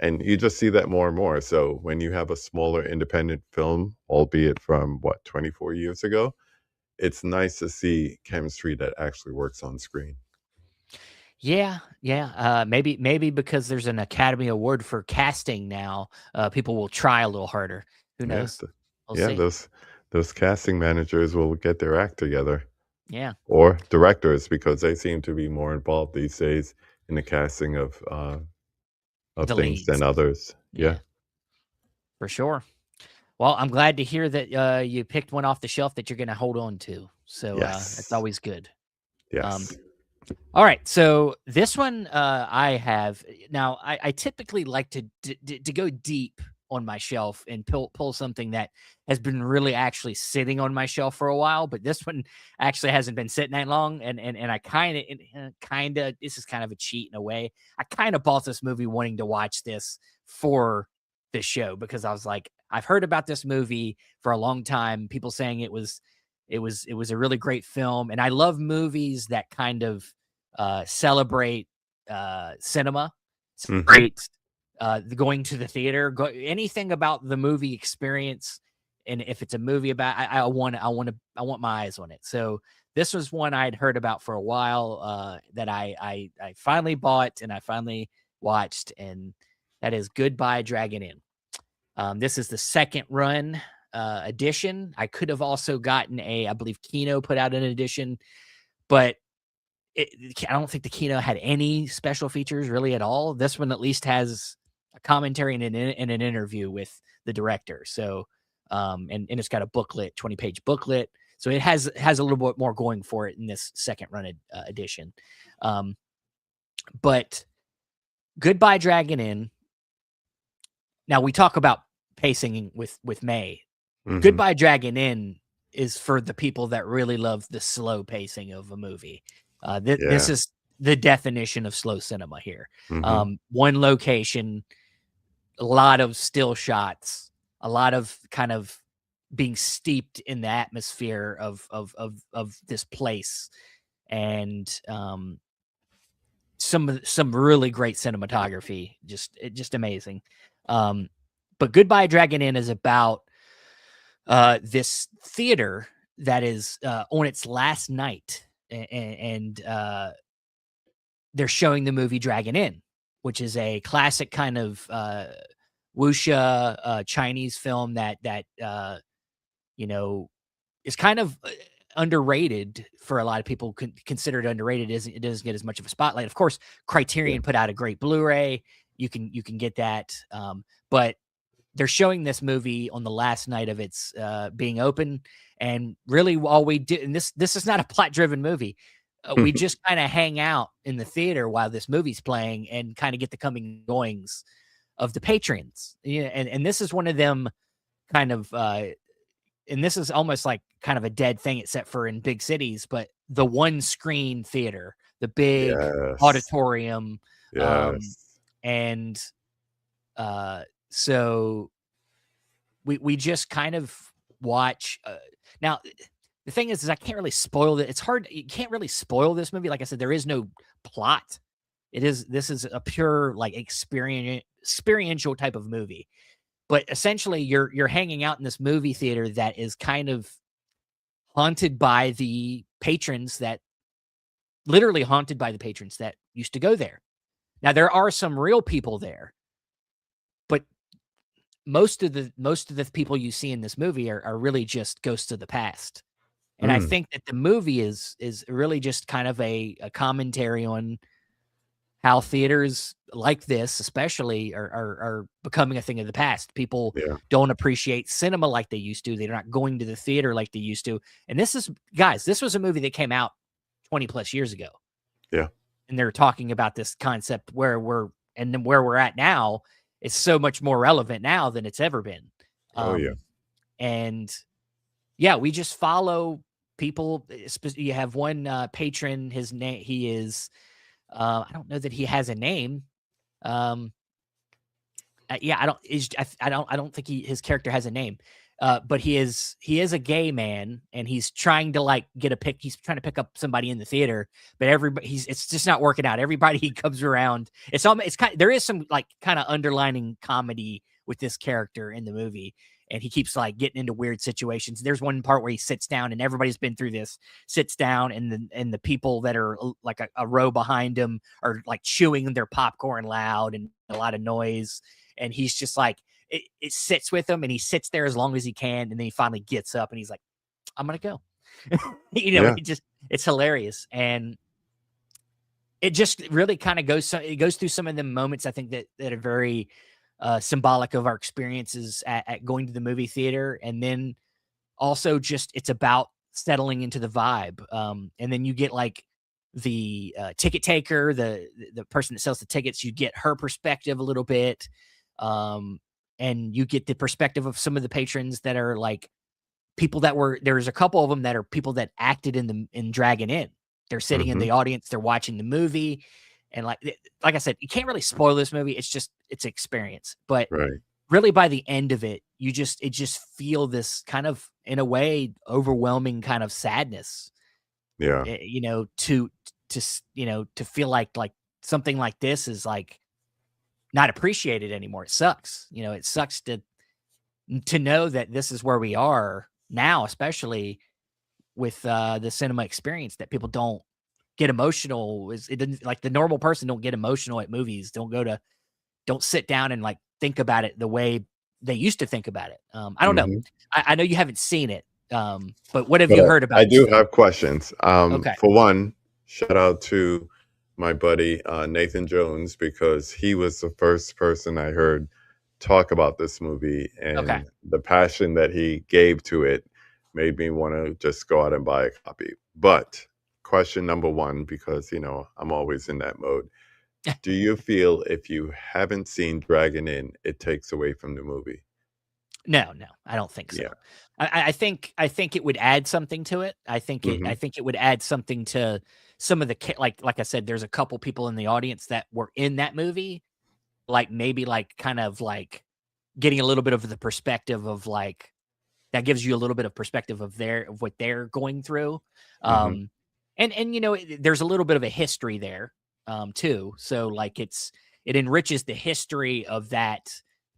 Speaker 2: And you just see that more and more. So when you have a smaller independent film, albeit from what, 24 years ago, it's nice to see chemistry that actually works on screen.
Speaker 1: Yeah, yeah. Maybe because there's an Academy Award for casting now, people will try a little harder. Who
Speaker 2: Yeah,
Speaker 1: knows? We'll
Speaker 2: yeah,
Speaker 1: see.
Speaker 2: those casting managers will get their act together,
Speaker 1: Yeah,
Speaker 2: or directors, because they seem to be more involved these days in the casting of
Speaker 1: the
Speaker 2: things than
Speaker 1: leads.
Speaker 2: others. Yeah.
Speaker 1: Yeah, for sure. Well, I'm glad to hear that you picked one off the shelf that you're going to hold on to. So that's
Speaker 2: Yes.
Speaker 1: always good. Um,
Speaker 2: Yes.
Speaker 1: All right, so this one I have now. I typically like to go deep on my shelf and pull something that has been really actually sitting on my shelf for a while, but this one actually hasn't been sitting that long, and I kind of this is kind of a cheat in a way. I kind of bought this movie wanting to watch this for this show because I was like, I've heard about this movie for a long time. People saying it was a really great film, and I love movies that kind of celebrate cinema,
Speaker 2: Mhm.
Speaker 1: celebrate going to the theater, anything about the movie experience. And if it's a movie about, I want my eyes on it. So this was one I'd heard about for a while that I finally bought and I finally watched, and that is Goodbye Dragon Inn. This is the second run edition. I could have also gotten I believe Kino put out an edition, but I don't think the Kino had any special features really at all. This one at least has a commentary and an interview with the director. So, and it's got a booklet, 20-page booklet. So it has a little bit more going for it in this second run edition. Um, but Goodbye Dragon Inn. Now we talk about pacing with May.
Speaker 2: Mhm.
Speaker 1: Goodbye Dragon Inn is for the people that really love the slow pacing of a movie. This
Speaker 2: Yeah.
Speaker 1: is the definition of slow cinema here.
Speaker 2: Mhm.
Speaker 1: One location, a lot of still shots, a lot of kind of being steeped in the atmosphere of this place, and some really great cinematography, just amazing. Um, but Goodbye Dragon Inn is about this theater that is on its last night, and they're showing the movie Dragon Inn, which is a classic kind of wuxia Chinese film that you know is kind of underrated for a lot of people. Considered underrated. It doesn't get as much of a spotlight. Of course,
Speaker 2: Yeah.
Speaker 1: Criterion put out a great Blu-ray. You can get that, but they're showing this movie on the last night of its being open, and really all we do, and this is not a plot driven movie. We just kind of hang out in the theater while this movie's playing and kind of get the coming and goings of the patrons. Yeah, and this is one of them kind of and this is almost like kind of a dead thing except for in big cities, but the one screen theater, the big
Speaker 2: Yes.
Speaker 1: auditorium, um,
Speaker 2: Yes.
Speaker 1: and so we just kind of watch. Now, the thing is I can't really spoil it. It's hard. You can't really spoil this movie. Like I said, there is no plot. This is a pure like experiential type of movie. But essentially, you're hanging out in this movie theater that is kind of haunted by the patrons that literally haunted by the patrons that used to go there. Now there are some real people there, but most of the people you see in this movie are really just ghosts of the past. And I
Speaker 2: Mm.
Speaker 1: think that the movie is really just kind of a commentary on how theaters like this, especially, are becoming a thing of the past. People
Speaker 2: Yeah.
Speaker 1: don't appreciate cinema like they used to. They're not going to the theater like they used to. And this is, guys, this was a movie that came out 20 plus years ago,
Speaker 2: Yeah.
Speaker 1: and they're talking about this concept and then where we're at now. It's so much more relevant now than it's ever been.
Speaker 2: Oh, yeah.
Speaker 1: And yeah, we just follow people. You have one patron. His name, he is. I don't know that he has a name. Um, yeah, I don't. I don't think his character has a name. But he is a gay man, and he's trying to like get a pick. He's trying to pick up somebody in the theater, but it's just not working out. Everybody he comes around, it's kind. There is some like kind of underlining comedy with this character in the movie, and he keeps like getting into weird situations. There's one part where he sits down, and everybody's been through this. Sits down, and the people that are like a row behind him are like chewing their popcorn loud and a lot of noise, and he's just like. It sits with him, and he sits there as long as he can, and then he finally gets up and he's like, I'm gonna go.
Speaker 2: Yeah.
Speaker 1: It's hilarious. And it just really kind of goes through some of the moments I think that are very symbolic of our experiences at going to the movie theater. And then also just it's about settling into the vibe. And then you get like the ticket taker, the person that sells the tickets, you get her perspective a little bit. And you get the perspective of some of the patrons that are like people that there's a couple of them that are people that acted in Dragon Inn. They're sitting in the audience, they're watching the movie. And like I said, you can't really spoil this movie. It's experience. But
Speaker 2: Right.
Speaker 1: really by the end of it, you just feel this kind of, in a way, overwhelming kind of sadness.
Speaker 2: Yeah.
Speaker 1: To feel like something like this is like not appreciated anymore. It sucks. It sucks to know that this is where we are now, especially with the cinema experience, that people don't get emotional. It didn't, like, the normal person don't get emotional at movies. Don't sit down and like think about it the way they used to think about it. I don't know. I know you haven't seen it. But what have you heard about
Speaker 2: I
Speaker 1: this
Speaker 2: do
Speaker 1: film?
Speaker 2: have questions.
Speaker 1: Okay.
Speaker 2: For one, shout out to my buddy Nathan Jones, because he was the first person I heard talk about this movie, and the passion that he gave to it made me want to just go out and buy a copy. But question number one, because I'm always in that mode. Do you feel if you haven't seen Dragon Inn, it takes away from the movie?
Speaker 1: No, I don't think so.
Speaker 2: Yeah.
Speaker 1: I think it would add something to it. I think it would add something to some of the like I said, there's a couple people in the audience that were in that movie, like maybe like kind of like getting a little bit of the perspective of like that gives you a little bit of perspective of what they're going through.
Speaker 2: Mhm.
Speaker 1: And there's a little bit of a history there too. So like it enriches the history of that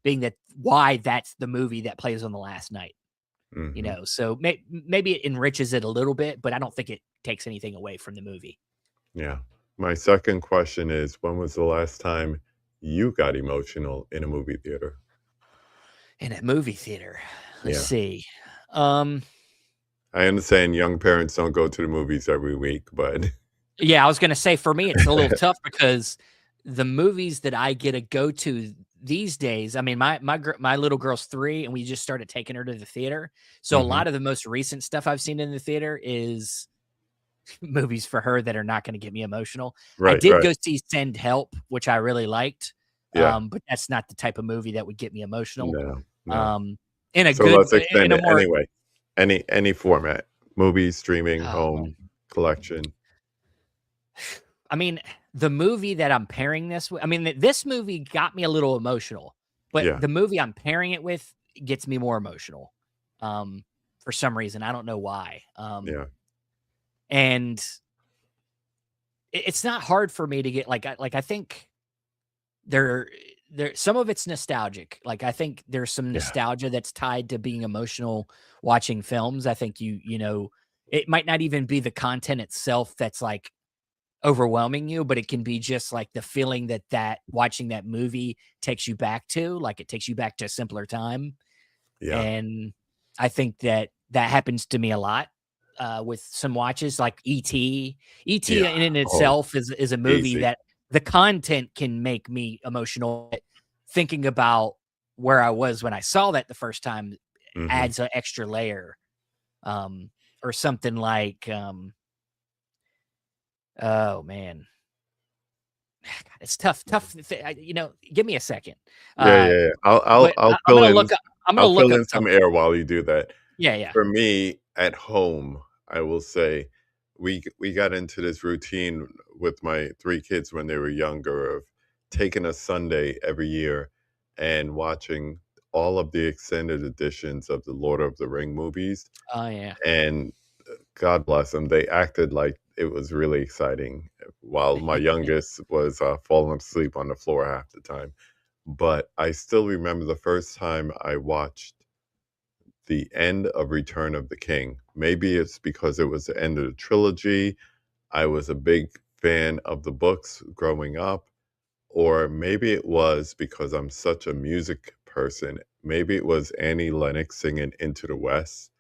Speaker 1: being why that's the movie that plays on the last night.
Speaker 2: Mhm.
Speaker 1: So maybe it enriches it a little bit, but I don't think it takes anything away from the movie.
Speaker 2: Yeah. My second question is, when was the last time you got emotional in a movie theater?
Speaker 1: In a movie theater, let's
Speaker 2: Yeah.
Speaker 1: see. Um,
Speaker 2: I understand young parents don't go to the movies every week, but
Speaker 1: yeah, I was gonna say for me it's a little tough because the movies that I get to go to these days, I mean, my little girl's 3, and we just started taking her to the theater. So a
Speaker 2: Mhm.
Speaker 1: lot of the most recent stuff I've seen in the theater is movies for her that are not going to get me emotional. I
Speaker 2: Right,
Speaker 1: did
Speaker 2: right.
Speaker 1: go see Send Help, which I really liked.
Speaker 2: Yeah.
Speaker 1: But that's not the type of movie that would get me emotional.
Speaker 2: No, no.
Speaker 1: Um, in a
Speaker 2: So
Speaker 1: good,
Speaker 2: let's extend
Speaker 1: in a
Speaker 2: it
Speaker 1: more,
Speaker 2: anyway. Any format. Movie, streaming,
Speaker 1: oh
Speaker 2: home,
Speaker 1: man.
Speaker 2: collection.
Speaker 1: I mean, the movie that I'm pairing this with, I mean, this movie got me a little emotional, but
Speaker 2: Yeah.
Speaker 1: the movie I'm pairing it with gets me more emotional. Um, for some reason, I don't know why.
Speaker 2: Yeah.
Speaker 1: And it's not hard for me to get I think there some of it's nostalgic. Like, I think there's some
Speaker 2: Yeah.
Speaker 1: nostalgia that's tied to being emotional watching films. I think it might not even be the content itself that's like overwhelming you, but it can be just like the feeling that watching that movie takes you back to, like it takes you back to a simpler time.
Speaker 2: Yeah.
Speaker 1: And I think that happens to me a lot with some watches like E.T. E.T.
Speaker 2: Yeah.
Speaker 1: in and
Speaker 2: Oh,
Speaker 1: itself is a movie
Speaker 2: easy.
Speaker 1: that the content can make me emotional. But thinking about where I was when I saw that the first time
Speaker 2: Mhm.
Speaker 1: adds an extra layer. Or something like, oh man, God, it's tough. Give me a second.
Speaker 2: Yeah,
Speaker 1: Uh,
Speaker 2: yeah, yeah. I'll
Speaker 1: but
Speaker 2: I'll
Speaker 1: I'm
Speaker 2: fill
Speaker 1: gonna
Speaker 2: in
Speaker 1: look up. I'm gonna
Speaker 2: I'll
Speaker 1: look
Speaker 2: fill
Speaker 1: up
Speaker 2: in some
Speaker 1: something.
Speaker 2: air while you do that.
Speaker 1: Yeah, yeah.
Speaker 2: For me, at home, I will say we got into this routine with my 3 kids when they were younger of taking a Sunday every year and watching all of the extended editions of the Lord of the Ring movies,
Speaker 1: Oh yeah.
Speaker 2: and God bless them, they acted like it was really exciting, while my youngest was, falling asleep on the floor half the time. But I still remember the first time I watched the end of Return of the King. Maybe it's because it was the end of the trilogy. I was a big fan of the books growing up, or maybe it was because I'm such a music person. Maybe it was Annie Lennox singing Into the West.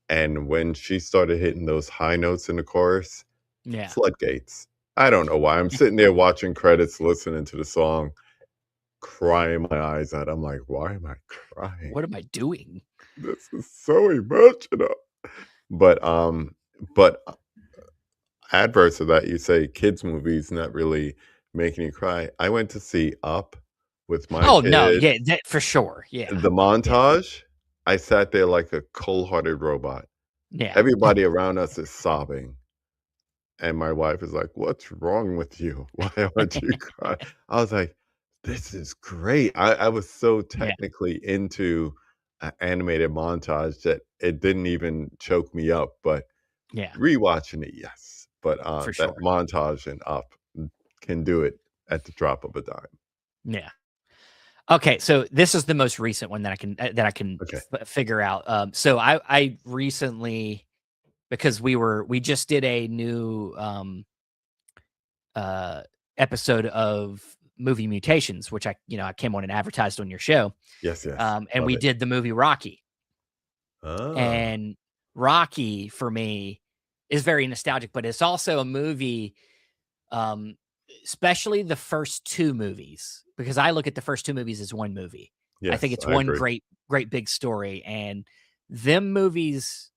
Speaker 2: And when she started hitting those high notes in the chorus,
Speaker 1: Yeah.
Speaker 2: floodgates. I don't know why. I'm sitting there watching credits, listening to the song, crying my eyes out. I'm like, why am I crying?
Speaker 1: What am I doing?
Speaker 2: This is so emotional. But but adverse of that, you say kids movies not really making you cry. I went to see Up with my
Speaker 1: Oh no,
Speaker 2: kid.
Speaker 1: yeah, that for sure. Yeah.
Speaker 2: The
Speaker 1: Yeah.
Speaker 2: montage, I sat there like a cold-hearted robot.
Speaker 1: Yeah.
Speaker 2: Everybody around us is sobbing, and my wife is like, "What's wrong with you? Why aren't you crying?" I was like, "This is great." I was so
Speaker 1: Yeah.
Speaker 2: technically into a animated montage that it didn't even choke me up, but
Speaker 1: Yeah.
Speaker 2: rewatching it, yes. But,
Speaker 1: For
Speaker 2: that
Speaker 1: sure.
Speaker 2: montage and Up can do it at the drop of a dime.
Speaker 1: Yeah. Okay, so this is the most recent one that I can
Speaker 2: Okay.
Speaker 1: figure out. So I recently, because we just did a new uh episode of movie mutations, which I came on and advertised on your show.
Speaker 2: Yes, yes.
Speaker 1: And
Speaker 2: Love
Speaker 1: we
Speaker 2: it.
Speaker 1: did the movie Rocky.
Speaker 2: Ah,
Speaker 1: And Rocky for me is very nostalgic, but it's also a movie, um, especially the first 2 movies, because I look at the first 2 movies as one movie. I think
Speaker 2: yes,
Speaker 1: it's
Speaker 2: I
Speaker 1: one
Speaker 2: agree.
Speaker 1: great big story, and them movies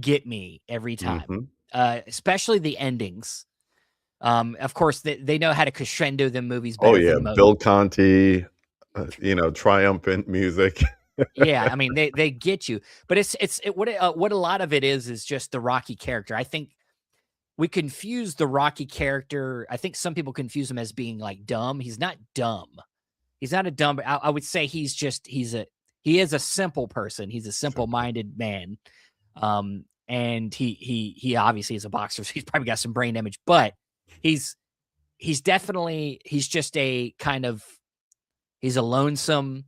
Speaker 1: get me every time,
Speaker 2: Mhm.
Speaker 1: especially the endings. Of course, they know how to crescendo them movies
Speaker 2: Oh,
Speaker 1: better
Speaker 2: yeah,
Speaker 1: than most.
Speaker 2: Bill Conti, triumphant music.
Speaker 1: Yeah, I mean, they get you, but what a lot of it is just the Rocky character. I think we confuse the Rocky character. I think some people confuse him as being like dumb. He's not dumb. He's not a dumb. I would say he is a simple person. He's a simple
Speaker 2: Simple.
Speaker 1: minded man. And he obviously is a boxer, so he's probably got some brain damage. But he's he's just a kind of he's a lonesome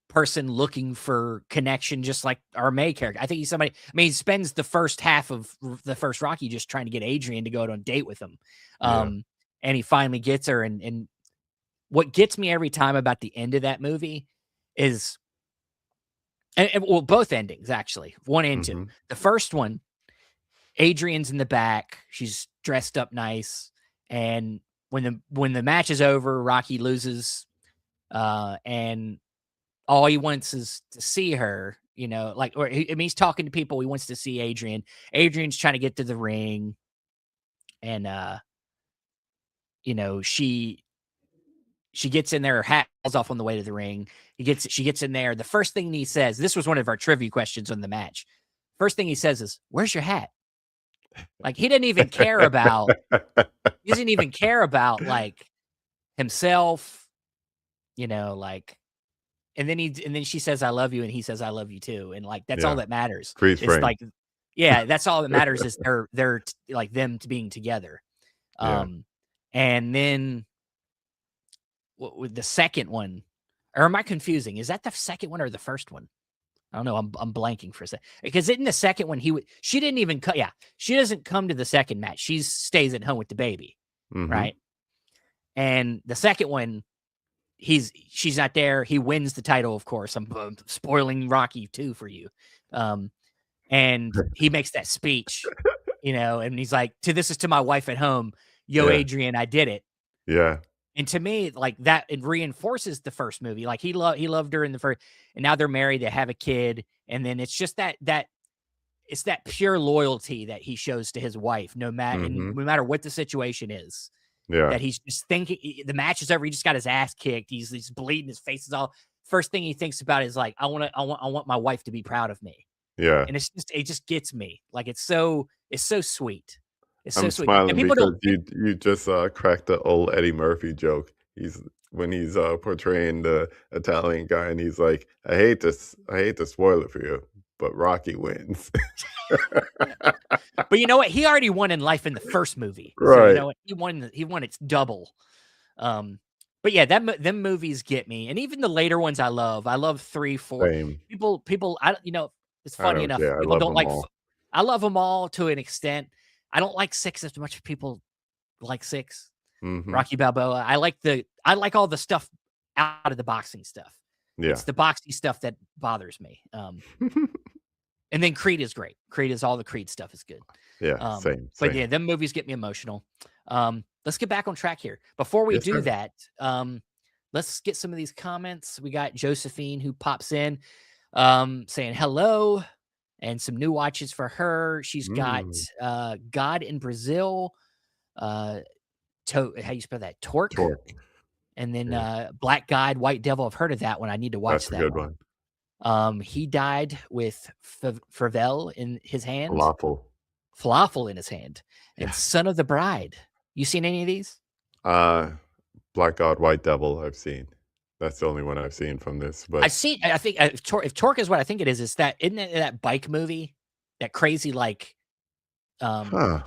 Speaker 1: person looking for connection, just like our May character. I think he's somebody. I mean, he spends the first half of the first Rocky just trying to get Adrian to go out on a date with him,
Speaker 2: Yeah.
Speaker 1: and he finally gets her. And what gets me every time about the end of that movie is, well, both endings actually, 1 and 2.
Speaker 2: Mhm.
Speaker 1: The first one, Adrian's in the back. She's dressed up nice, and when the match is over, Rocky loses, and all he wants is to see her, like, I mean, he's talking to people. He wants to see Adrian. Adrian's trying to get to the ring, and she gets in there. Her hat falls off on the way to the ring. She gets in there. The first thing he says, this was one of our trivia questions on the match. First thing he says is, "Where's your hat?" Like he didn't even care about. He doesn't even care about like himself, like. And then she says, "I love you," and he says, "I love you too," and like that's all
Speaker 2: Yeah.
Speaker 1: that matters.
Speaker 2: Freeze
Speaker 1: It's
Speaker 2: frame.
Speaker 1: like, yeah, that's all that matters is like them to being together.
Speaker 2: Yeah.
Speaker 1: Um, and then with the second one, or am I confusing? Is that the second one or the first one? I don't know. I'm blanking for a second because in the second one she didn't even cut. Yeah, she doesn't come to the second match. She stays at home with the baby,
Speaker 2: Mhm.
Speaker 1: right? And the second one, she's not there. He wins the title, of course. I'm spoiling Rocky 2 for you. Um, and he makes that speech, and he's like, this is to my wife at home. Yo,
Speaker 2: Yeah.
Speaker 1: Adrian, I did it.
Speaker 2: Yeah.
Speaker 1: And to me, like that, it reinforces the first movie. Like he loved her in the first, and now they're married, they have a kid, and then it's just that it's that pure loyalty that he shows to his wife,
Speaker 2: Mhm.
Speaker 1: no matter what the situation is.
Speaker 2: Yeah.
Speaker 1: That he's just thinking the match is over. He just got his ass kicked. He's bleeding. His face is all. First thing he thinks about is like, I want my wife to be proud of me.
Speaker 2: Yeah.
Speaker 1: And it just gets me. Like it's so sweet. It's so
Speaker 2: I'm
Speaker 1: sweet. And
Speaker 2: smiling
Speaker 1: people don't.
Speaker 2: because you just, cracked the old Eddie Murphy joke. He's when he's portraying the Italian guy, and he's like, I hate to spoil it for you, but Rocky wins."
Speaker 1: But you know what? He already won in life in the first movie. So you
Speaker 2: Right.
Speaker 1: know what? He won its double. Um, but yeah, them movies get me. And even the later ones I love. I love 3, 4.
Speaker 2: Same.
Speaker 1: People it's
Speaker 2: I
Speaker 1: funny
Speaker 2: don't
Speaker 1: enough.
Speaker 2: care. I
Speaker 1: People
Speaker 2: love
Speaker 1: don't
Speaker 2: them
Speaker 1: like
Speaker 2: all.
Speaker 1: I love them all to an extent. I don't like 6 as much as people like 6.
Speaker 2: Mhm.
Speaker 1: Rocky Balboa. I like all the stuff out of the boxing stuff.
Speaker 2: Yeah.
Speaker 1: It's the boxing stuff that bothers me. And then Creed is great. Creed is all the Creed stuff is good.
Speaker 2: Yeah, same,
Speaker 1: But yeah,
Speaker 2: same.
Speaker 1: them movies get me emotional. Let's get back on track here. Before we
Speaker 2: Yes,
Speaker 1: do
Speaker 2: sir.
Speaker 1: that, let's get some of these comments. We got Josephine who pops in, saying hello and some new watches for her. She's got
Speaker 2: Mm,
Speaker 1: God in Brazil, uh, how you spell that? Torque.
Speaker 2: torque.
Speaker 1: And then
Speaker 2: Yeah,
Speaker 1: Black God, White Devil. I've heard of that one. I need to watch
Speaker 2: that's a
Speaker 1: that
Speaker 2: good
Speaker 1: one.
Speaker 2: one.
Speaker 1: He died with Favel in his hand,
Speaker 2: Falafel.
Speaker 1: falafel in his hand, and
Speaker 2: Yeah.
Speaker 1: Son of the Bride. You seen any of these?
Speaker 2: Uh, Black God, White Devil, I've seen. That's the only one I've seen from this,
Speaker 1: I've
Speaker 2: but
Speaker 1: seen. I think if Torque is what I think it is that isn't it that bike movie, that crazy um,
Speaker 2: huh.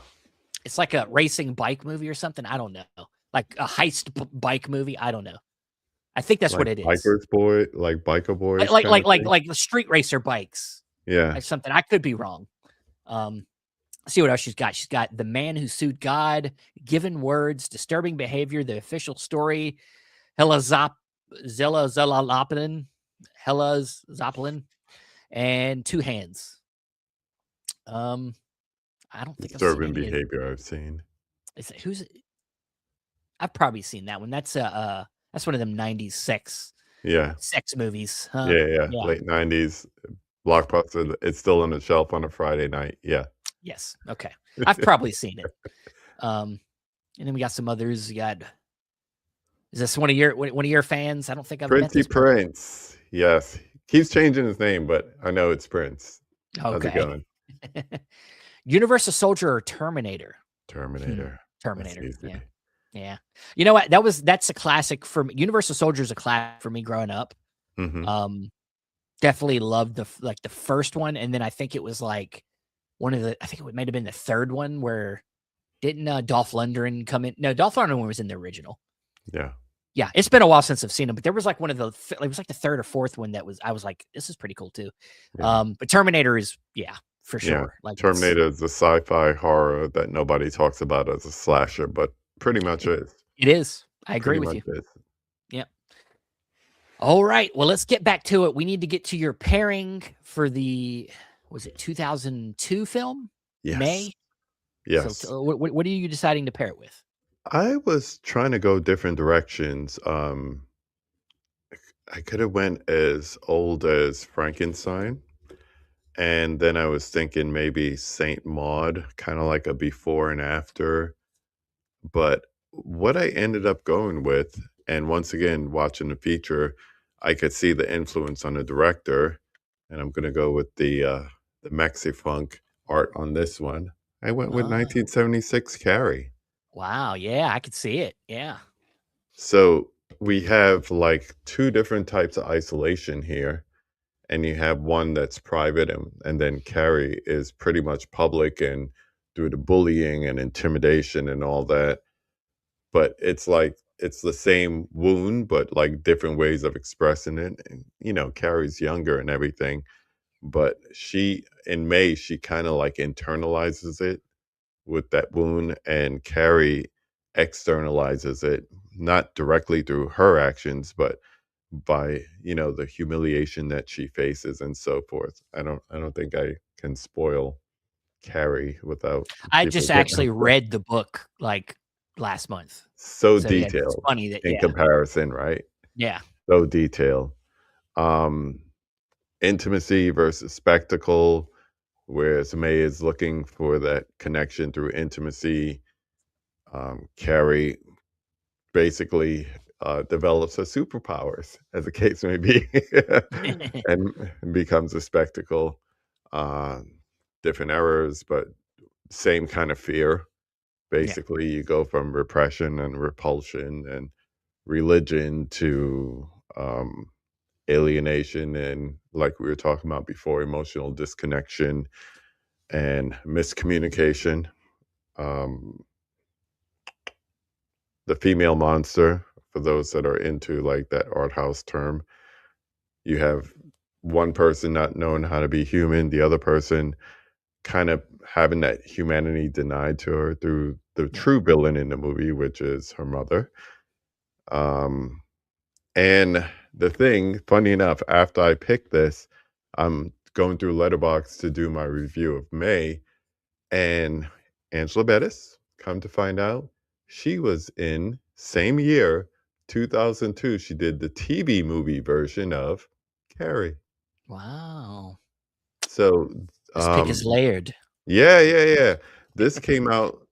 Speaker 1: it's like a racing bike movie or something. I don't know, like a heist bike movie. I don't know. I think that's what
Speaker 2: Like
Speaker 1: it is.
Speaker 2: Biker
Speaker 1: Like
Speaker 2: Boys
Speaker 1: like
Speaker 2: kinda
Speaker 1: like like
Speaker 2: thing?
Speaker 1: like the street racer bikes,
Speaker 2: Yeah.
Speaker 1: like something. I could be wrong. Um, see what else she's got. She's got The Man Who Sued God, Given Words, Disturbing Behavior, The Official Story, Hella Zella Zelaloplin, Hella Zoplin, and Two Hands. Um, I don't think I've seen
Speaker 2: Disturbing
Speaker 1: any of.
Speaker 2: Behavior I've seen.
Speaker 1: Who's? I've probably seen that one. That's one of them '90s
Speaker 2: Yeah.
Speaker 1: sex movies, huh?
Speaker 2: Yeah, yeah,
Speaker 1: Yeah.
Speaker 2: late '90s blockbuster, it's still on the shelf on a Friday night, yeah.
Speaker 1: Yes. Okay. I've probably seen it. Um, and then we got some others. You got. Is this one of your fans? I don't think I've met
Speaker 2: Princey
Speaker 1: this person.
Speaker 2: Prince, yes. Keeps changing his name, but I know it's Prince. How's it
Speaker 1: Okay.
Speaker 2: going?
Speaker 1: Universal Soldier or Terminator? Hmm.
Speaker 2: Terminator. That's
Speaker 1: Terminator.
Speaker 2: easy.
Speaker 1: Yeah. Yeah. You know what? That's a classic for me. Universal Soldier is a classic for me growing up.
Speaker 2: Mhm.
Speaker 1: Um, definitely loved the first one, and then I think it was like I think it might have been the third one where didn't Dolph Lundgren come in? No, Dolph Lundgren was in the original.
Speaker 2: Yeah.
Speaker 1: Yeah, it's been a while since I've seen him, but there was like it was like the third or fourth one I was like, this is pretty cool too.
Speaker 2: Yeah.
Speaker 1: But Terminator is, yeah, for
Speaker 2: Yeah.
Speaker 1: sure. Like
Speaker 2: Terminator is the sci-fi horror that nobody talks about as a slasher, but pretty much is.
Speaker 1: it is. I agree
Speaker 2: Pretty
Speaker 1: with
Speaker 2: much
Speaker 1: you.
Speaker 2: is.
Speaker 1: Yeah. All right. Well, let's get back to it. We need to get to your pairing for was it 2002 film?
Speaker 2: Yes.
Speaker 1: May? So
Speaker 2: Yes.
Speaker 1: what are you deciding to pair it with?
Speaker 2: I was trying to go different directions, I coulda went as old as Frankenstein, and then I was thinking maybe Saint Maud, kinda like a before and after, but what I ended up going with, and once again, watching the feature, I could see the influence on the director, and I'm gonna go with the Mexi-Funk art on this one. I went with
Speaker 1: Ah,
Speaker 2: 1976 Carrie.
Speaker 1: wow. Yeah, I could see it. Yeah.
Speaker 2: So, we have, like, 2 different types of isolation here, and you have one that's private, and then Carrie is pretty much public and through the bullying and intimidation and all that. But it's like it's the same wound, but, like, different ways of expressing it, and, Carrie's younger and everything, but she in May, she kinda, like, internalizes it with that wound, and Carrie externalizes it, not directly through her actions, but by, the humiliation that she faces and so forth. I don't think I can spoil Carrie without
Speaker 1: I
Speaker 2: people
Speaker 1: just
Speaker 2: getting
Speaker 1: actually
Speaker 2: upset.
Speaker 1: read the book like last month.
Speaker 2: So
Speaker 1: So yeah, it's
Speaker 2: detailed
Speaker 1: funny that,
Speaker 2: in
Speaker 1: yeah.
Speaker 2: comparison, right?
Speaker 1: Yeah.
Speaker 2: So detailed. Um, Intimacy versus spectacle, whereas May is looking for that connection through intimacy. Carrie basically develops her superpowers, as the case may be, and becomes a spectacle. Um, Different errors, but same kind of fear.
Speaker 1: Yeah.
Speaker 2: Basically, you go from repression and repulsion and religion to alienation and, like we were talking about before, emotional disconnection and miscommunication. Um, the female monster, for those that are into like that art house term, you have one person not knowing how to be human, the other person kind of having that humanity denied to her through the
Speaker 1: Yeah.
Speaker 2: true villain in the movie, which is her mother. Um, and the thing, funny enough, after I picked this, I'm going through Letterbox to do my review of May, and Angela Bettis, come to find out, she was in same year, 2002. She did the TV movie version of Carrie.
Speaker 1: Wow.
Speaker 2: So,
Speaker 1: This pick is
Speaker 2: um,
Speaker 1: layered.
Speaker 2: yeah, yeah, yeah. This came out,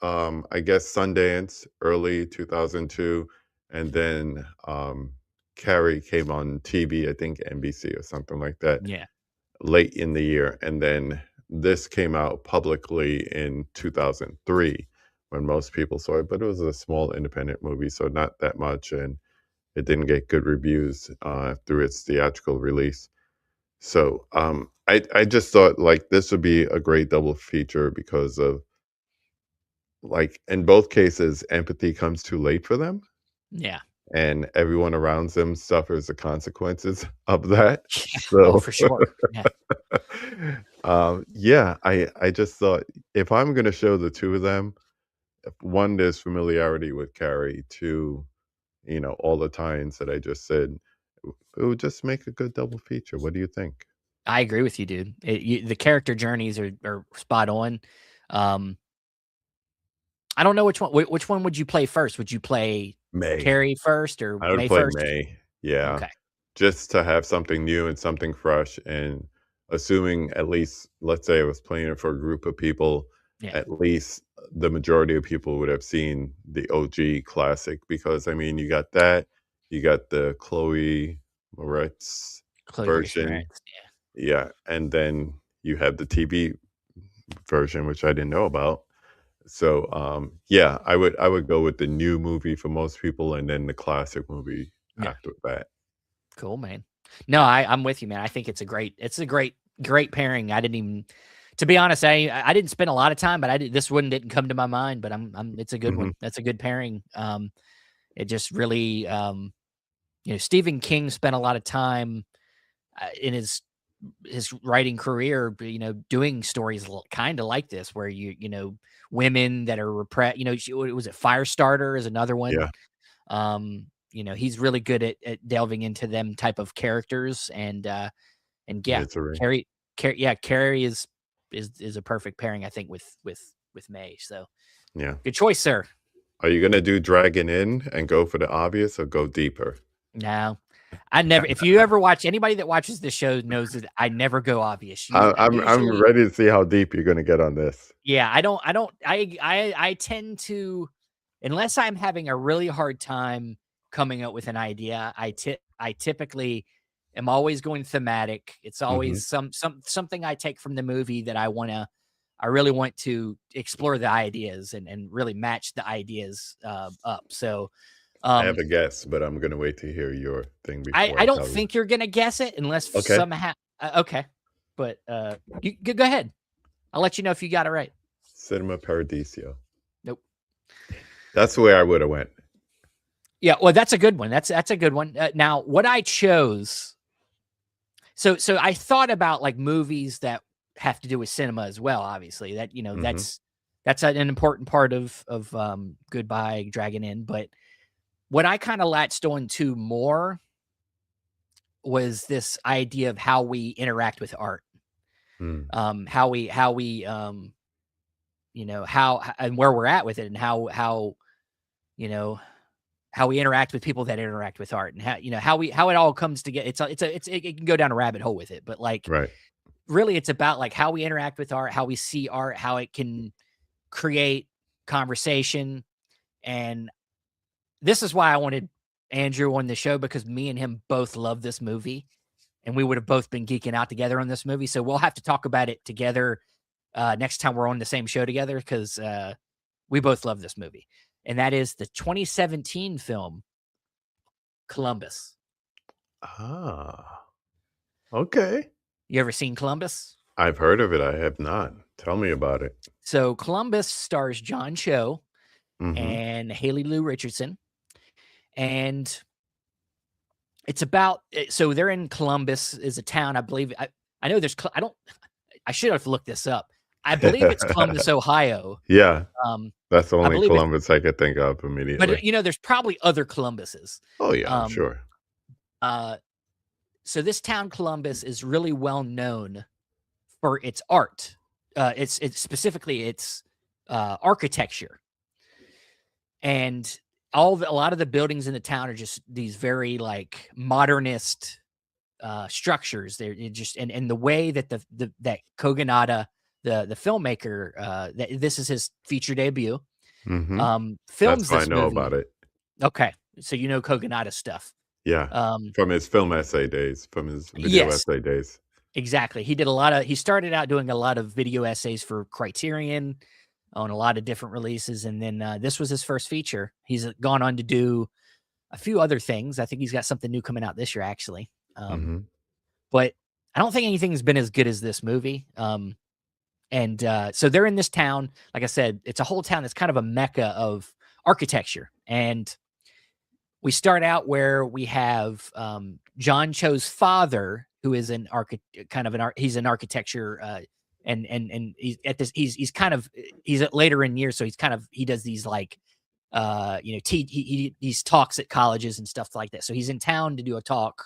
Speaker 2: I guess Sundance early 2002, and then Carrie came on TV, I think NBC or something like that,
Speaker 1: Yeah.
Speaker 2: late in the year, and then this came out publicly in 2003 when most people saw it, but it was a small independent movie, so not that much, and it didn't get good reviews through its theatrical release. So I just thought like this would be a great double feature because of like in both cases, empathy comes too late for them,
Speaker 1: Yeah.
Speaker 2: and everyone around them suffers the consequences of that.
Speaker 1: Oh,
Speaker 2: So,
Speaker 1: for sure. Yeah.
Speaker 2: yeah, I just thought if I'm gonna show the two of them, one, there's familiarity with Carrie. Two, all the times that I just said, it would just make a good double feature. What do you think?
Speaker 1: I agree with you, dude. The character journeys are spot on. Um, I don't know which one. Which one would you play first? Would you play
Speaker 2: May.
Speaker 1: Carrie first or
Speaker 2: I would
Speaker 1: May
Speaker 2: play
Speaker 1: first?
Speaker 2: May, yeah.
Speaker 1: Okay.
Speaker 2: Just to have something new and something fresh, and assuming at least, let's say I was playing it for a group of people,
Speaker 1: Yeah.
Speaker 2: at least the majority of people would have seen the OG classic because, I mean, you got that, you got the Chloe Moretz
Speaker 1: Chloe Grace
Speaker 2: version,
Speaker 1: Moretz. Yeah.
Speaker 2: yeah, and then you have the TV version, which I didn't know about. So, yeah, I would go with the new movie for most people and then the classic movie
Speaker 1: Yeah.
Speaker 2: after that.
Speaker 1: Cool, man. No, I'm with you, man. I think it's a great pairing. I didn't even, to be honest, I didn't spend a lot of time, but this one didn't come to my mind. But it's a good
Speaker 2: Mhm.
Speaker 1: one. That's a good pairing. It just really, Stephen King spent a lot of time in his writing career, doing stories kind of like this, where women that are repressed. Was it Firestarter is another one.
Speaker 2: Yeah,
Speaker 1: He's really good at delving into them type of characters, and yeah,
Speaker 2: Misery.
Speaker 1: Carrie is a perfect pairing, I think, with May. So
Speaker 2: Yeah.
Speaker 1: good choice, sir.
Speaker 2: Are you gonna do Dragon In and go for the obvious or go deeper?
Speaker 1: No, I never. If you ever watch anybody that watches this show knows that I never go obvious.
Speaker 2: I'm
Speaker 1: Usually,
Speaker 2: ready to see how deep you're gonna get on this.
Speaker 1: yeah, I tend to, unless I'm having a really hard time coming up with an idea, I typically am always going thematic. It's
Speaker 2: Mhm.
Speaker 1: always something I take from the movie that I really want to explore the ideas and really match the ideas up. So
Speaker 2: I have
Speaker 1: um
Speaker 2: a guess, but I'm gonna wait to hear your thing before
Speaker 1: I
Speaker 2: I
Speaker 1: don't
Speaker 2: tell you.
Speaker 1: think you're gonna guess it unless
Speaker 2: Okay.
Speaker 1: somehow okay. But you go ahead. I'll let you know if you got it right.
Speaker 2: Cinema Paradiso.
Speaker 1: Nope.
Speaker 2: That's where I woulda went.
Speaker 1: Yeah, well, that's a good one. That's a good one. Now, what I chose, so I thought about like movies that have to do with cinema as well. Obviously,
Speaker 2: Mhm.
Speaker 1: that's an important part of Goodbye Dragon Inn. But what I kind of latched on to more was this idea of how we interact with art,
Speaker 2: Mm.
Speaker 1: how we how and where we're at with it, and how you know how we interact with people that interact with art, and how it all comes together. It can go down a rabbit hole with it, but like
Speaker 2: Right.
Speaker 1: really it's about like how we interact with art, how we see art, how it can create conversation. And this is why I wanted Andrew on the show, because me and him both love this movie, and we would have both been geeking out together on this movie. So we'll have to talk about it together next time we're on the same show together, because we both love this movie. And that is the 2017 film Columbus.
Speaker 2: Ah, okay.
Speaker 1: You ever seen Columbus?
Speaker 2: I've heard of it. I have not. Tell me about it.
Speaker 1: So Columbus stars John Cho
Speaker 2: Mhm.
Speaker 1: and Haley Lou Richardson, and it's about so they're in Columbus is a town, I believe. I know there's I don't I should have looked this up. I believe it's Columbus, Ohio.
Speaker 2: Yeah,
Speaker 1: Um,
Speaker 2: that's the
Speaker 1: I
Speaker 2: only
Speaker 1: believe it's,
Speaker 2: Columbus I could think of
Speaker 1: but
Speaker 2: immediately.
Speaker 1: there's probably other Columbuses.
Speaker 2: Oh, yeah, I'm
Speaker 1: Um,
Speaker 2: sure.
Speaker 1: uh, so this town Columbus is really well known for its art. It's specifically its architecture, and a lot of the buildings in the town are just these very like modernist structures. They're just and the way that that Kogonada, the filmmaker, this is his feature debut,
Speaker 2: Mhm. That's
Speaker 1: films
Speaker 2: how I
Speaker 1: this
Speaker 2: know about
Speaker 1: movie.
Speaker 2: it.
Speaker 1: Okay, so you know Kogonada stuff.
Speaker 2: Yeah,
Speaker 1: Um,
Speaker 2: from his film essay days, from his video
Speaker 1: yes,
Speaker 2: essay days.
Speaker 1: exactly. He started out doing a lot of video essays for Criterion on a lot of different releases, and then this was his first feature. He's gone on to do a few other things. I think he's got something new coming out this year, actually.
Speaker 2: Mhm.
Speaker 1: But I don't think anything's been as good as this movie. And so they're in this town. Like I said, it's a whole town that's kind of a mecca of architecture. And we start out where we have John Cho's father, who is an he's an architecture, and he's at this. He's kind of he's at later in years, so he does these like these talks at colleges and stuff like that. So he's in town to do a talk,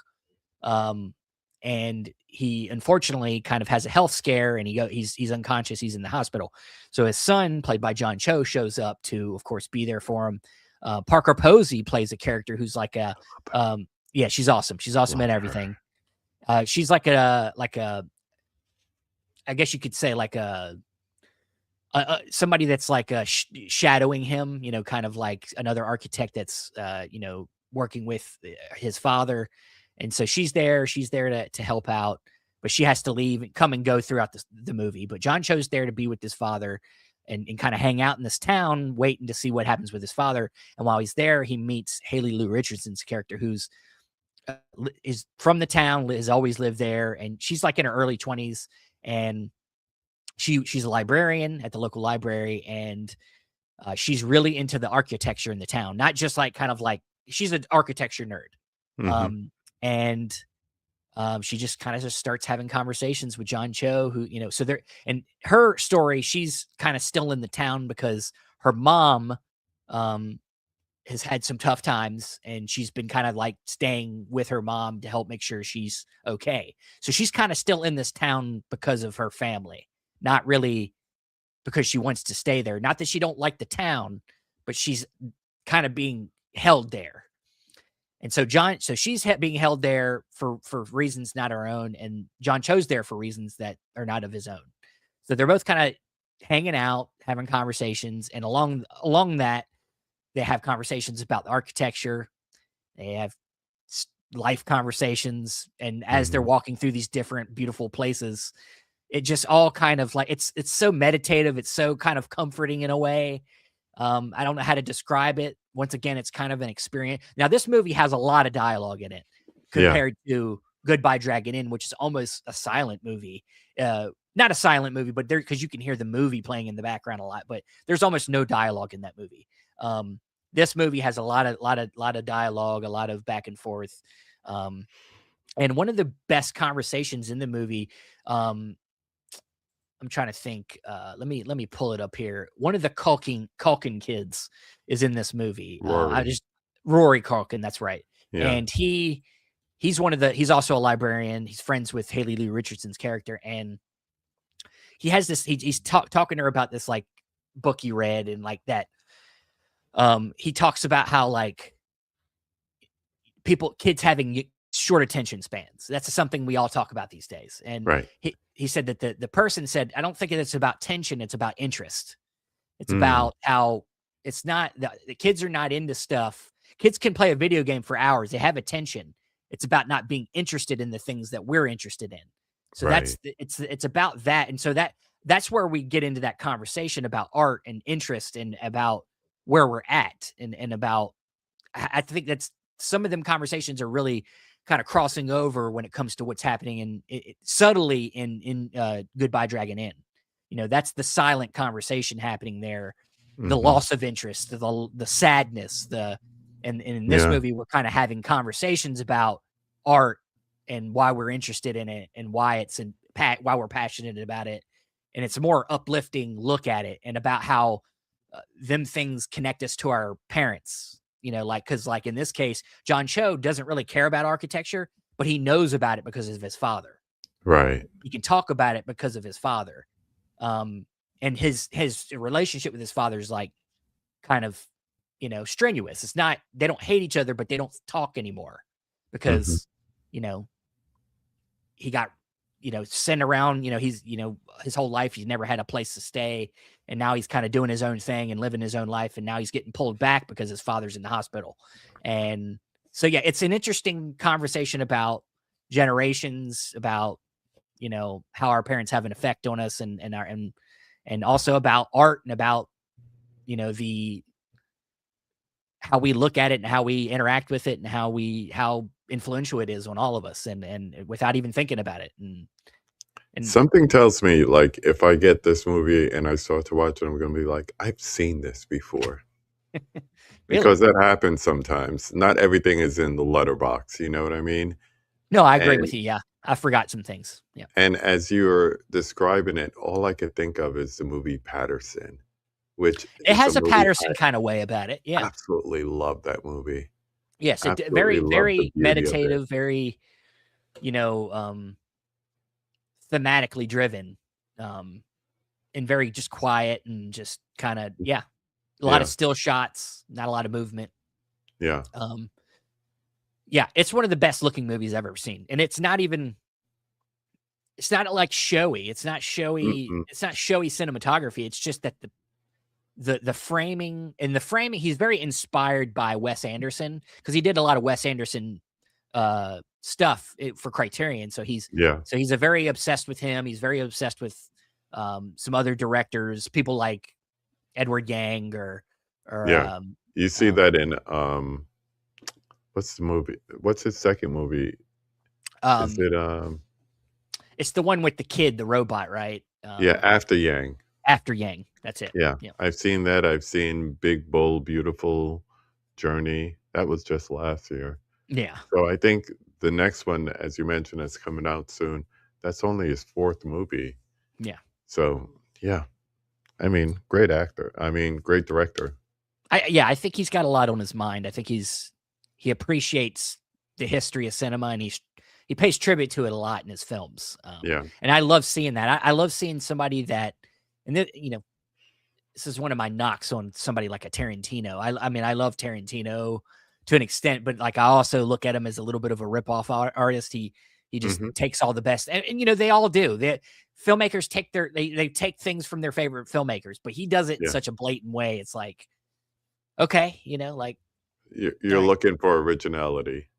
Speaker 1: um, and he unfortunately kind of has a health scare, and he's unconscious. He's in the hospital. So his son, played by John Cho, shows up to, of course, be there for him. Parker Posey plays a character who's like yeah, she's awesome. She's awesome
Speaker 2: Love
Speaker 1: at
Speaker 2: her.
Speaker 1: everything. She's like a I guess you could say like somebody that's like shadowing him, kind of like another architect that's working with his father, and so she's there. She's there to help out, but she has to leave and come and go throughout the movie. But John Cho's there to be with his father and kind of hang out in this town, waiting to see what happens with his father. And while he's there, he meets Haley Lou Richardson's character, who's is from the town, has always lived there, and she's like in her early 20s, and she's a librarian at the local library, and she's really into the architecture in the town, not just like kind of like she's an architecture nerd.
Speaker 2: Mhm.
Speaker 1: And she just kind of just starts having conversations with John Cho, who, so there, and her story, she's kind of still in the town because her mom um, has had some tough times, and she's been kind of like staying with her mom to help make sure she's okay. So she's kind of still in this town because of her family, not really because she wants to stay there. Not that she don't like the town, but she's kind of being held there. And so she's being held there for reasons not her own, and John Cho's there for reasons that are not of his own. So they're both kind of hanging out, having conversations, and along that, they have conversations about the architecture. They have life conversations, and as they're
Speaker 2: Mhm.
Speaker 1: walking through these different beautiful places, it just all kind of like it's so meditative. It's so kind of comforting in a way. I don't know how to describe it. Once again, it's kind of an experience. Now, this movie has a lot of dialogue in it
Speaker 2: Yeah.
Speaker 1: compared to Goodbye Dragon Inn, which is almost a silent movie. Not a silent movie, but there because you can hear the movie playing in the background a lot. But there's almost no dialogue in that movie. This movie has a lot of dialogue, a lot of back and forth. Um, and one of the best conversations in the movie, I'm trying to think. Let me pull it up here. One of the Culkin kids is in this movie.
Speaker 2: Rory.
Speaker 1: Rory Culkin. That's right.
Speaker 2: Yeah.
Speaker 1: And he's also a librarian. He's friends with Haley Lou Richardson's character, and he has this. He's talking to her about this like book he read, and like that. He talks about how like kids having short attention spans. That's something we all talk about these days. And
Speaker 2: Right.
Speaker 1: he said that the person said, I don't think it's about tension, it's about interest. It's
Speaker 2: Mm.
Speaker 1: about how it's not the kids are not into stuff. Kids can play a video game for hours. They have attention. It's about not being interested in the things that we're interested in. So
Speaker 2: Right.
Speaker 1: it's about that. And so that's where we get into that conversation about art and interest and about where we're at and about I think some of them conversations are really kind of crossing over when it comes to what's happening subtly in Goodbye Dragon Inn. That's the silent conversation happening there, the loss of interest, the sadness, and in this movie we're kind of having conversations about art and why we're interested in it and why why we're passionate about it, and it's a more uplifting look at it and about how them things connect us to our parents. Because like in this case, John Cho doesn't really care about architecture, but he knows about it because of his father.
Speaker 2: Right.
Speaker 1: He can talk about it because of his father. And his relationship with his father is like kind of, strenuous. It's not, they don't hate each other, but they don't talk anymore because, he got, sent around, he's, his whole life, he's never had a place to stay. And now he's kind of doing his own thing and living his own life. And now he's getting pulled back because his father's in the hospital. And so, yeah, it's an interesting conversation about generations, about, how our parents have an effect on us and also about art and about, how we look at it and how we interact with it and how influential it is on all of us and without even thinking about it. And
Speaker 2: something tells me, like, if I get this movie and I start to watch it, I'm going to be like, I've seen this before.
Speaker 1: really?
Speaker 2: Because that happens sometimes. Not everything is in the letterbox. You know what I mean?
Speaker 1: No, I agree with you. Yeah. I forgot some things. Yeah.
Speaker 2: And as you're describing it, all I could think of is the movie Patterson, which
Speaker 1: it has a
Speaker 2: movie
Speaker 1: Patterson kind of way about it. Yeah.
Speaker 2: absolutely love that movie.
Speaker 1: Yes. It
Speaker 2: Absolutely
Speaker 1: very,
Speaker 2: love the
Speaker 1: very
Speaker 2: beauty of it.
Speaker 1: meditative, very, thematically driven, and very just quiet and just kind of, a lot of still shots, not a lot of movement.
Speaker 2: Yeah.
Speaker 1: Yeah, it's one of the best looking movies I've ever seen. And it's not like showy. It's not showy.
Speaker 2: Mm-mm.
Speaker 1: It's not showy cinematography. It's just that the framing, he's very inspired by Wes Anderson because he did a lot of Wes Anderson stuff for Criterion. So he's a very obsessed with him. He's very obsessed with some other directors, people like Edward Yang or
Speaker 2: you see that in what's the movie? What's his second movie? Is it
Speaker 1: it's the one with the kid, the robot, right?
Speaker 2: After Yang.
Speaker 1: After Yang. That's it.
Speaker 2: Yeah. I've seen that. I've seen Big Bull Beautiful Journey. That was just last year.
Speaker 1: Yeah.
Speaker 2: So I think the next one, as you mentioned, is coming out soon. That's only his fourth movie.
Speaker 1: Yeah.
Speaker 2: So, yeah. I mean, great actor. I mean, great director.
Speaker 1: I think he's got a lot on his mind. I think he appreciates the history of cinema and he pays tribute to it a lot in his films. And I love seeing that. I love seeing somebody that, and this is one of my knocks on somebody like a Tarantino. I mean, I love Tarantino to an extent, but like I also look at him as a little bit of a ripoff artist. He just takes all the best, and they all do. Filmmakers take they take things from their favorite filmmakers, but he does it in such a blatant way. It's like, okay, like
Speaker 2: you're looking for originality.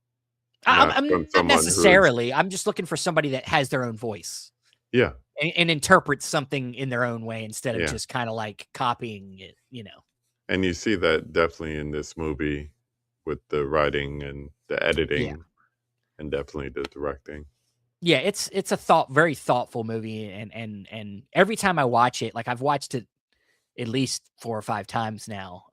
Speaker 1: I'm not necessarily. I'm just looking for somebody that has their own voice.
Speaker 2: Yeah.
Speaker 1: And interprets something in their own way instead of just kind of like copying it,
Speaker 2: And you see that definitely in this movie with the writing and the editing and definitely the directing.
Speaker 1: Yeah, it's a very thoughtful movie, and every time I watch it, like I've watched it at least 4 or 5 times now.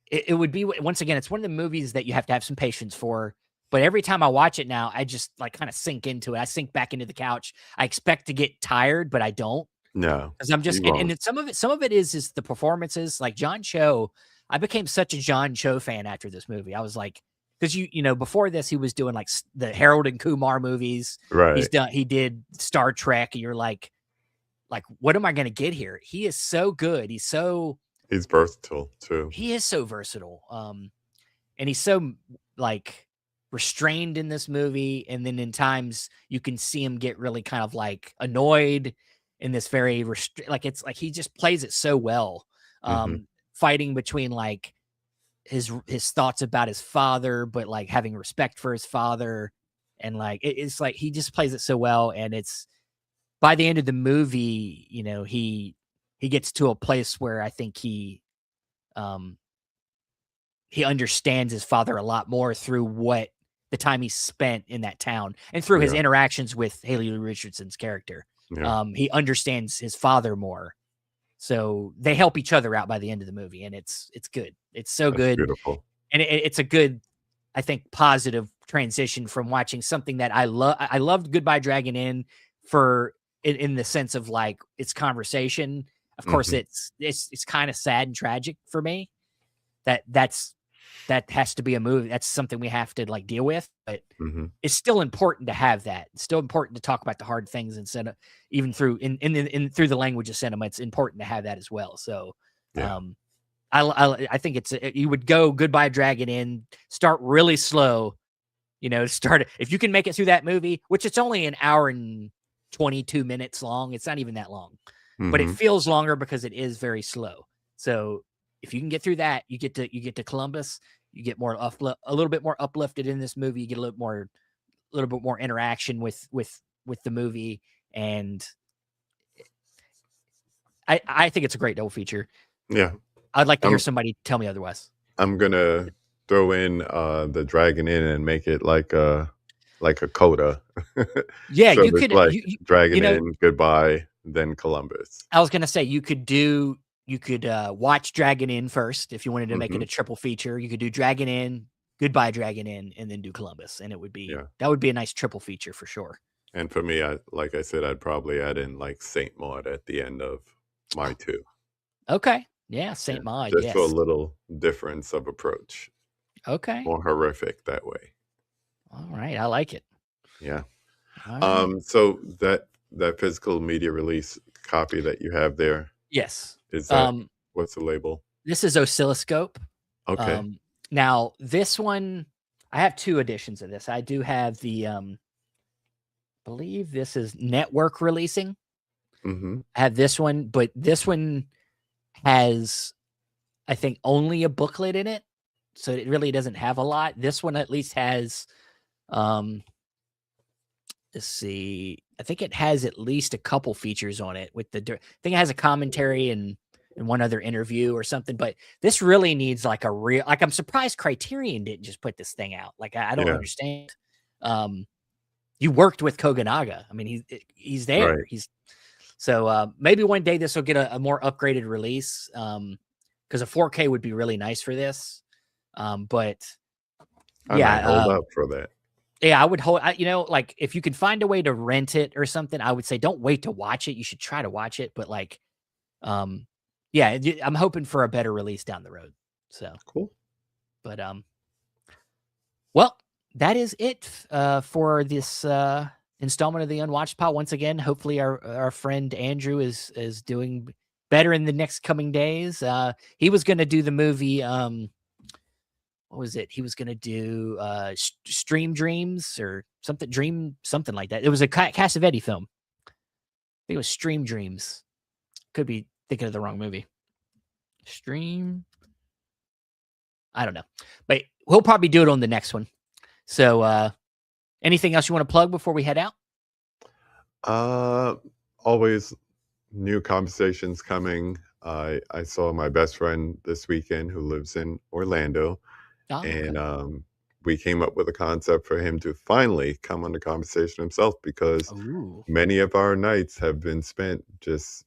Speaker 1: It would be, once again, it's one of the movies that you have to have some patience for. But every time I watch it now, I just like kind of sink into it. I sink back into the couch. I expect to get tired, but I don't.
Speaker 2: No,
Speaker 1: because I'm just and some of it is the performances. Like John Cho, I became such a John Cho fan after this movie. I was like, because before this he was doing like the Harold and Kumar movies.
Speaker 2: Right.
Speaker 1: He did Star Trek. And you're like what am I going to get here? He is so good. He's
Speaker 2: versatile too.
Speaker 1: He is so versatile. And he's so like restrained in this movie, and then in times you can see him get really kind of like annoyed in this very it's like he just plays it so well. Fighting between like his thoughts about his father, but like having respect for his father, and like it's like he just plays it so well. And it's by the end of the movie, he gets to a place where I think he he understands his father a lot more through what the time he spent in that town and through his interactions with Haley Richardson's character.
Speaker 2: Yeah.
Speaker 1: He understands his father more. So they help each other out by the end of the movie, and it's good. It's so
Speaker 2: That's
Speaker 1: good.
Speaker 2: beautiful.
Speaker 1: And it's a good, I think, positive transition from watching something that I love. I loved Goodbye Dragon Inn in the sense of like its conversation. Of course, it's kind of sad and tragic for me. That has to be a movie. That's something we have to like deal with, but it's still important to have that. It's still important to talk about the hard things instead of even through through the language of cinema. It's important to have that as well. So, I think you would go Goodbye Dragon Inn, start really slow, start if you can make it through that movie, which it's only an hour and 22 minutes long. It's not even that long, but it feels longer because it is very slow. So if you can get through that, you get to Columbus, you get more a little bit more uplifted in this movie. You get a little bit more interaction with the movie, and I think it's a great double feature.
Speaker 2: Yeah,
Speaker 1: I'd like to hear somebody tell me otherwise.
Speaker 2: I'm gonna throw in the Dragon Inn and make it like a coda.
Speaker 1: Yeah,
Speaker 2: so
Speaker 1: you could
Speaker 2: like Dragon Inn, Goodbye, then Columbus.
Speaker 1: I was gonna say you could watch Dragon Inn first if you wanted to make it a triple feature. You could do Dragon Inn, Goodbye Dragon Inn, and then do Columbus, and it would be that would be a nice triple feature for sure.
Speaker 2: And for me, like I said, I'd probably add in like Saint Maud at the end of my two.
Speaker 1: Okay, yeah, Saint Maud,
Speaker 2: just for a little difference of approach.
Speaker 1: Okay,
Speaker 2: more horrific that way.
Speaker 1: All right, I like it.
Speaker 2: Yeah. So that physical media release copy that you have there.
Speaker 1: Yes.
Speaker 2: Is that what's the label?
Speaker 1: This is Oscilloscope.
Speaker 2: Okay.
Speaker 1: Now this one, I have two editions of this. I do have the believe this is Network releasing. I have this one, but this one has, I think, only a booklet in it, so it really doesn't have a lot. This one at least has, let's see, I think it has at least a couple features on it. I think it has a commentary and one other interview or something. But this really needs like a real, like I'm surprised Criterion didn't just put this thing out. Like I don't understand. You worked with Kogenaga. I mean, he's there. Right. So maybe one day this will get a more upgraded release, because a 4K would be really nice for this. But
Speaker 2: I might hold up for that.
Speaker 1: Yeah, I would hold. Like if you could find a way to rent it or something, I would say don't wait to watch it. You should try to watch it. But like, yeah, I'm hoping for a better release down the road. So
Speaker 2: cool.
Speaker 1: But well, that is it for this installment of the Unwatched Pile. Once again, hopefully our friend Andrew is doing better in the next coming days. He was going to do the movie. What was it? He was going to do Stream Dreams or something, something like that. It was a Cassavetes film. I think it was Stream Dreams. Could be thinking of the wrong movie. Stream. I don't know. But we'll probably do it on the next one. So anything else you want to plug before we head out?
Speaker 2: Always new conversations coming. I saw my best friend this weekend who lives in Orlando. And we came up with a concept for him to finally come on the conversation himself, because many of our nights have been spent just,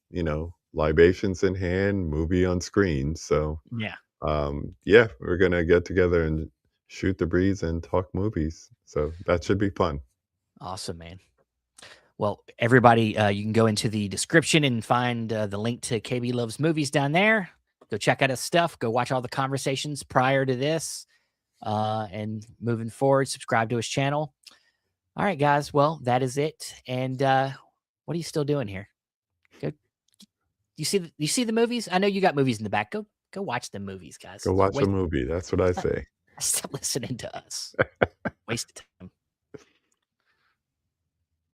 Speaker 2: libations in hand, movie on screen. So we're going to get together and shoot the breeze and talk movies. So that should be fun.
Speaker 1: Awesome, man. Well, everybody, you can go into the description and find the link to KB Loves Movies down there. Go check out his stuff. Go watch all the conversations prior to this. And moving forward, subscribe to his channel. All right, guys. Well, that is it. And what are you still doing here? Go. You see the movies? I know you got movies in the back. Go watch the movies, guys.
Speaker 2: Go watch a movie. That's what I say.
Speaker 1: Stop listening to us. Waste of time.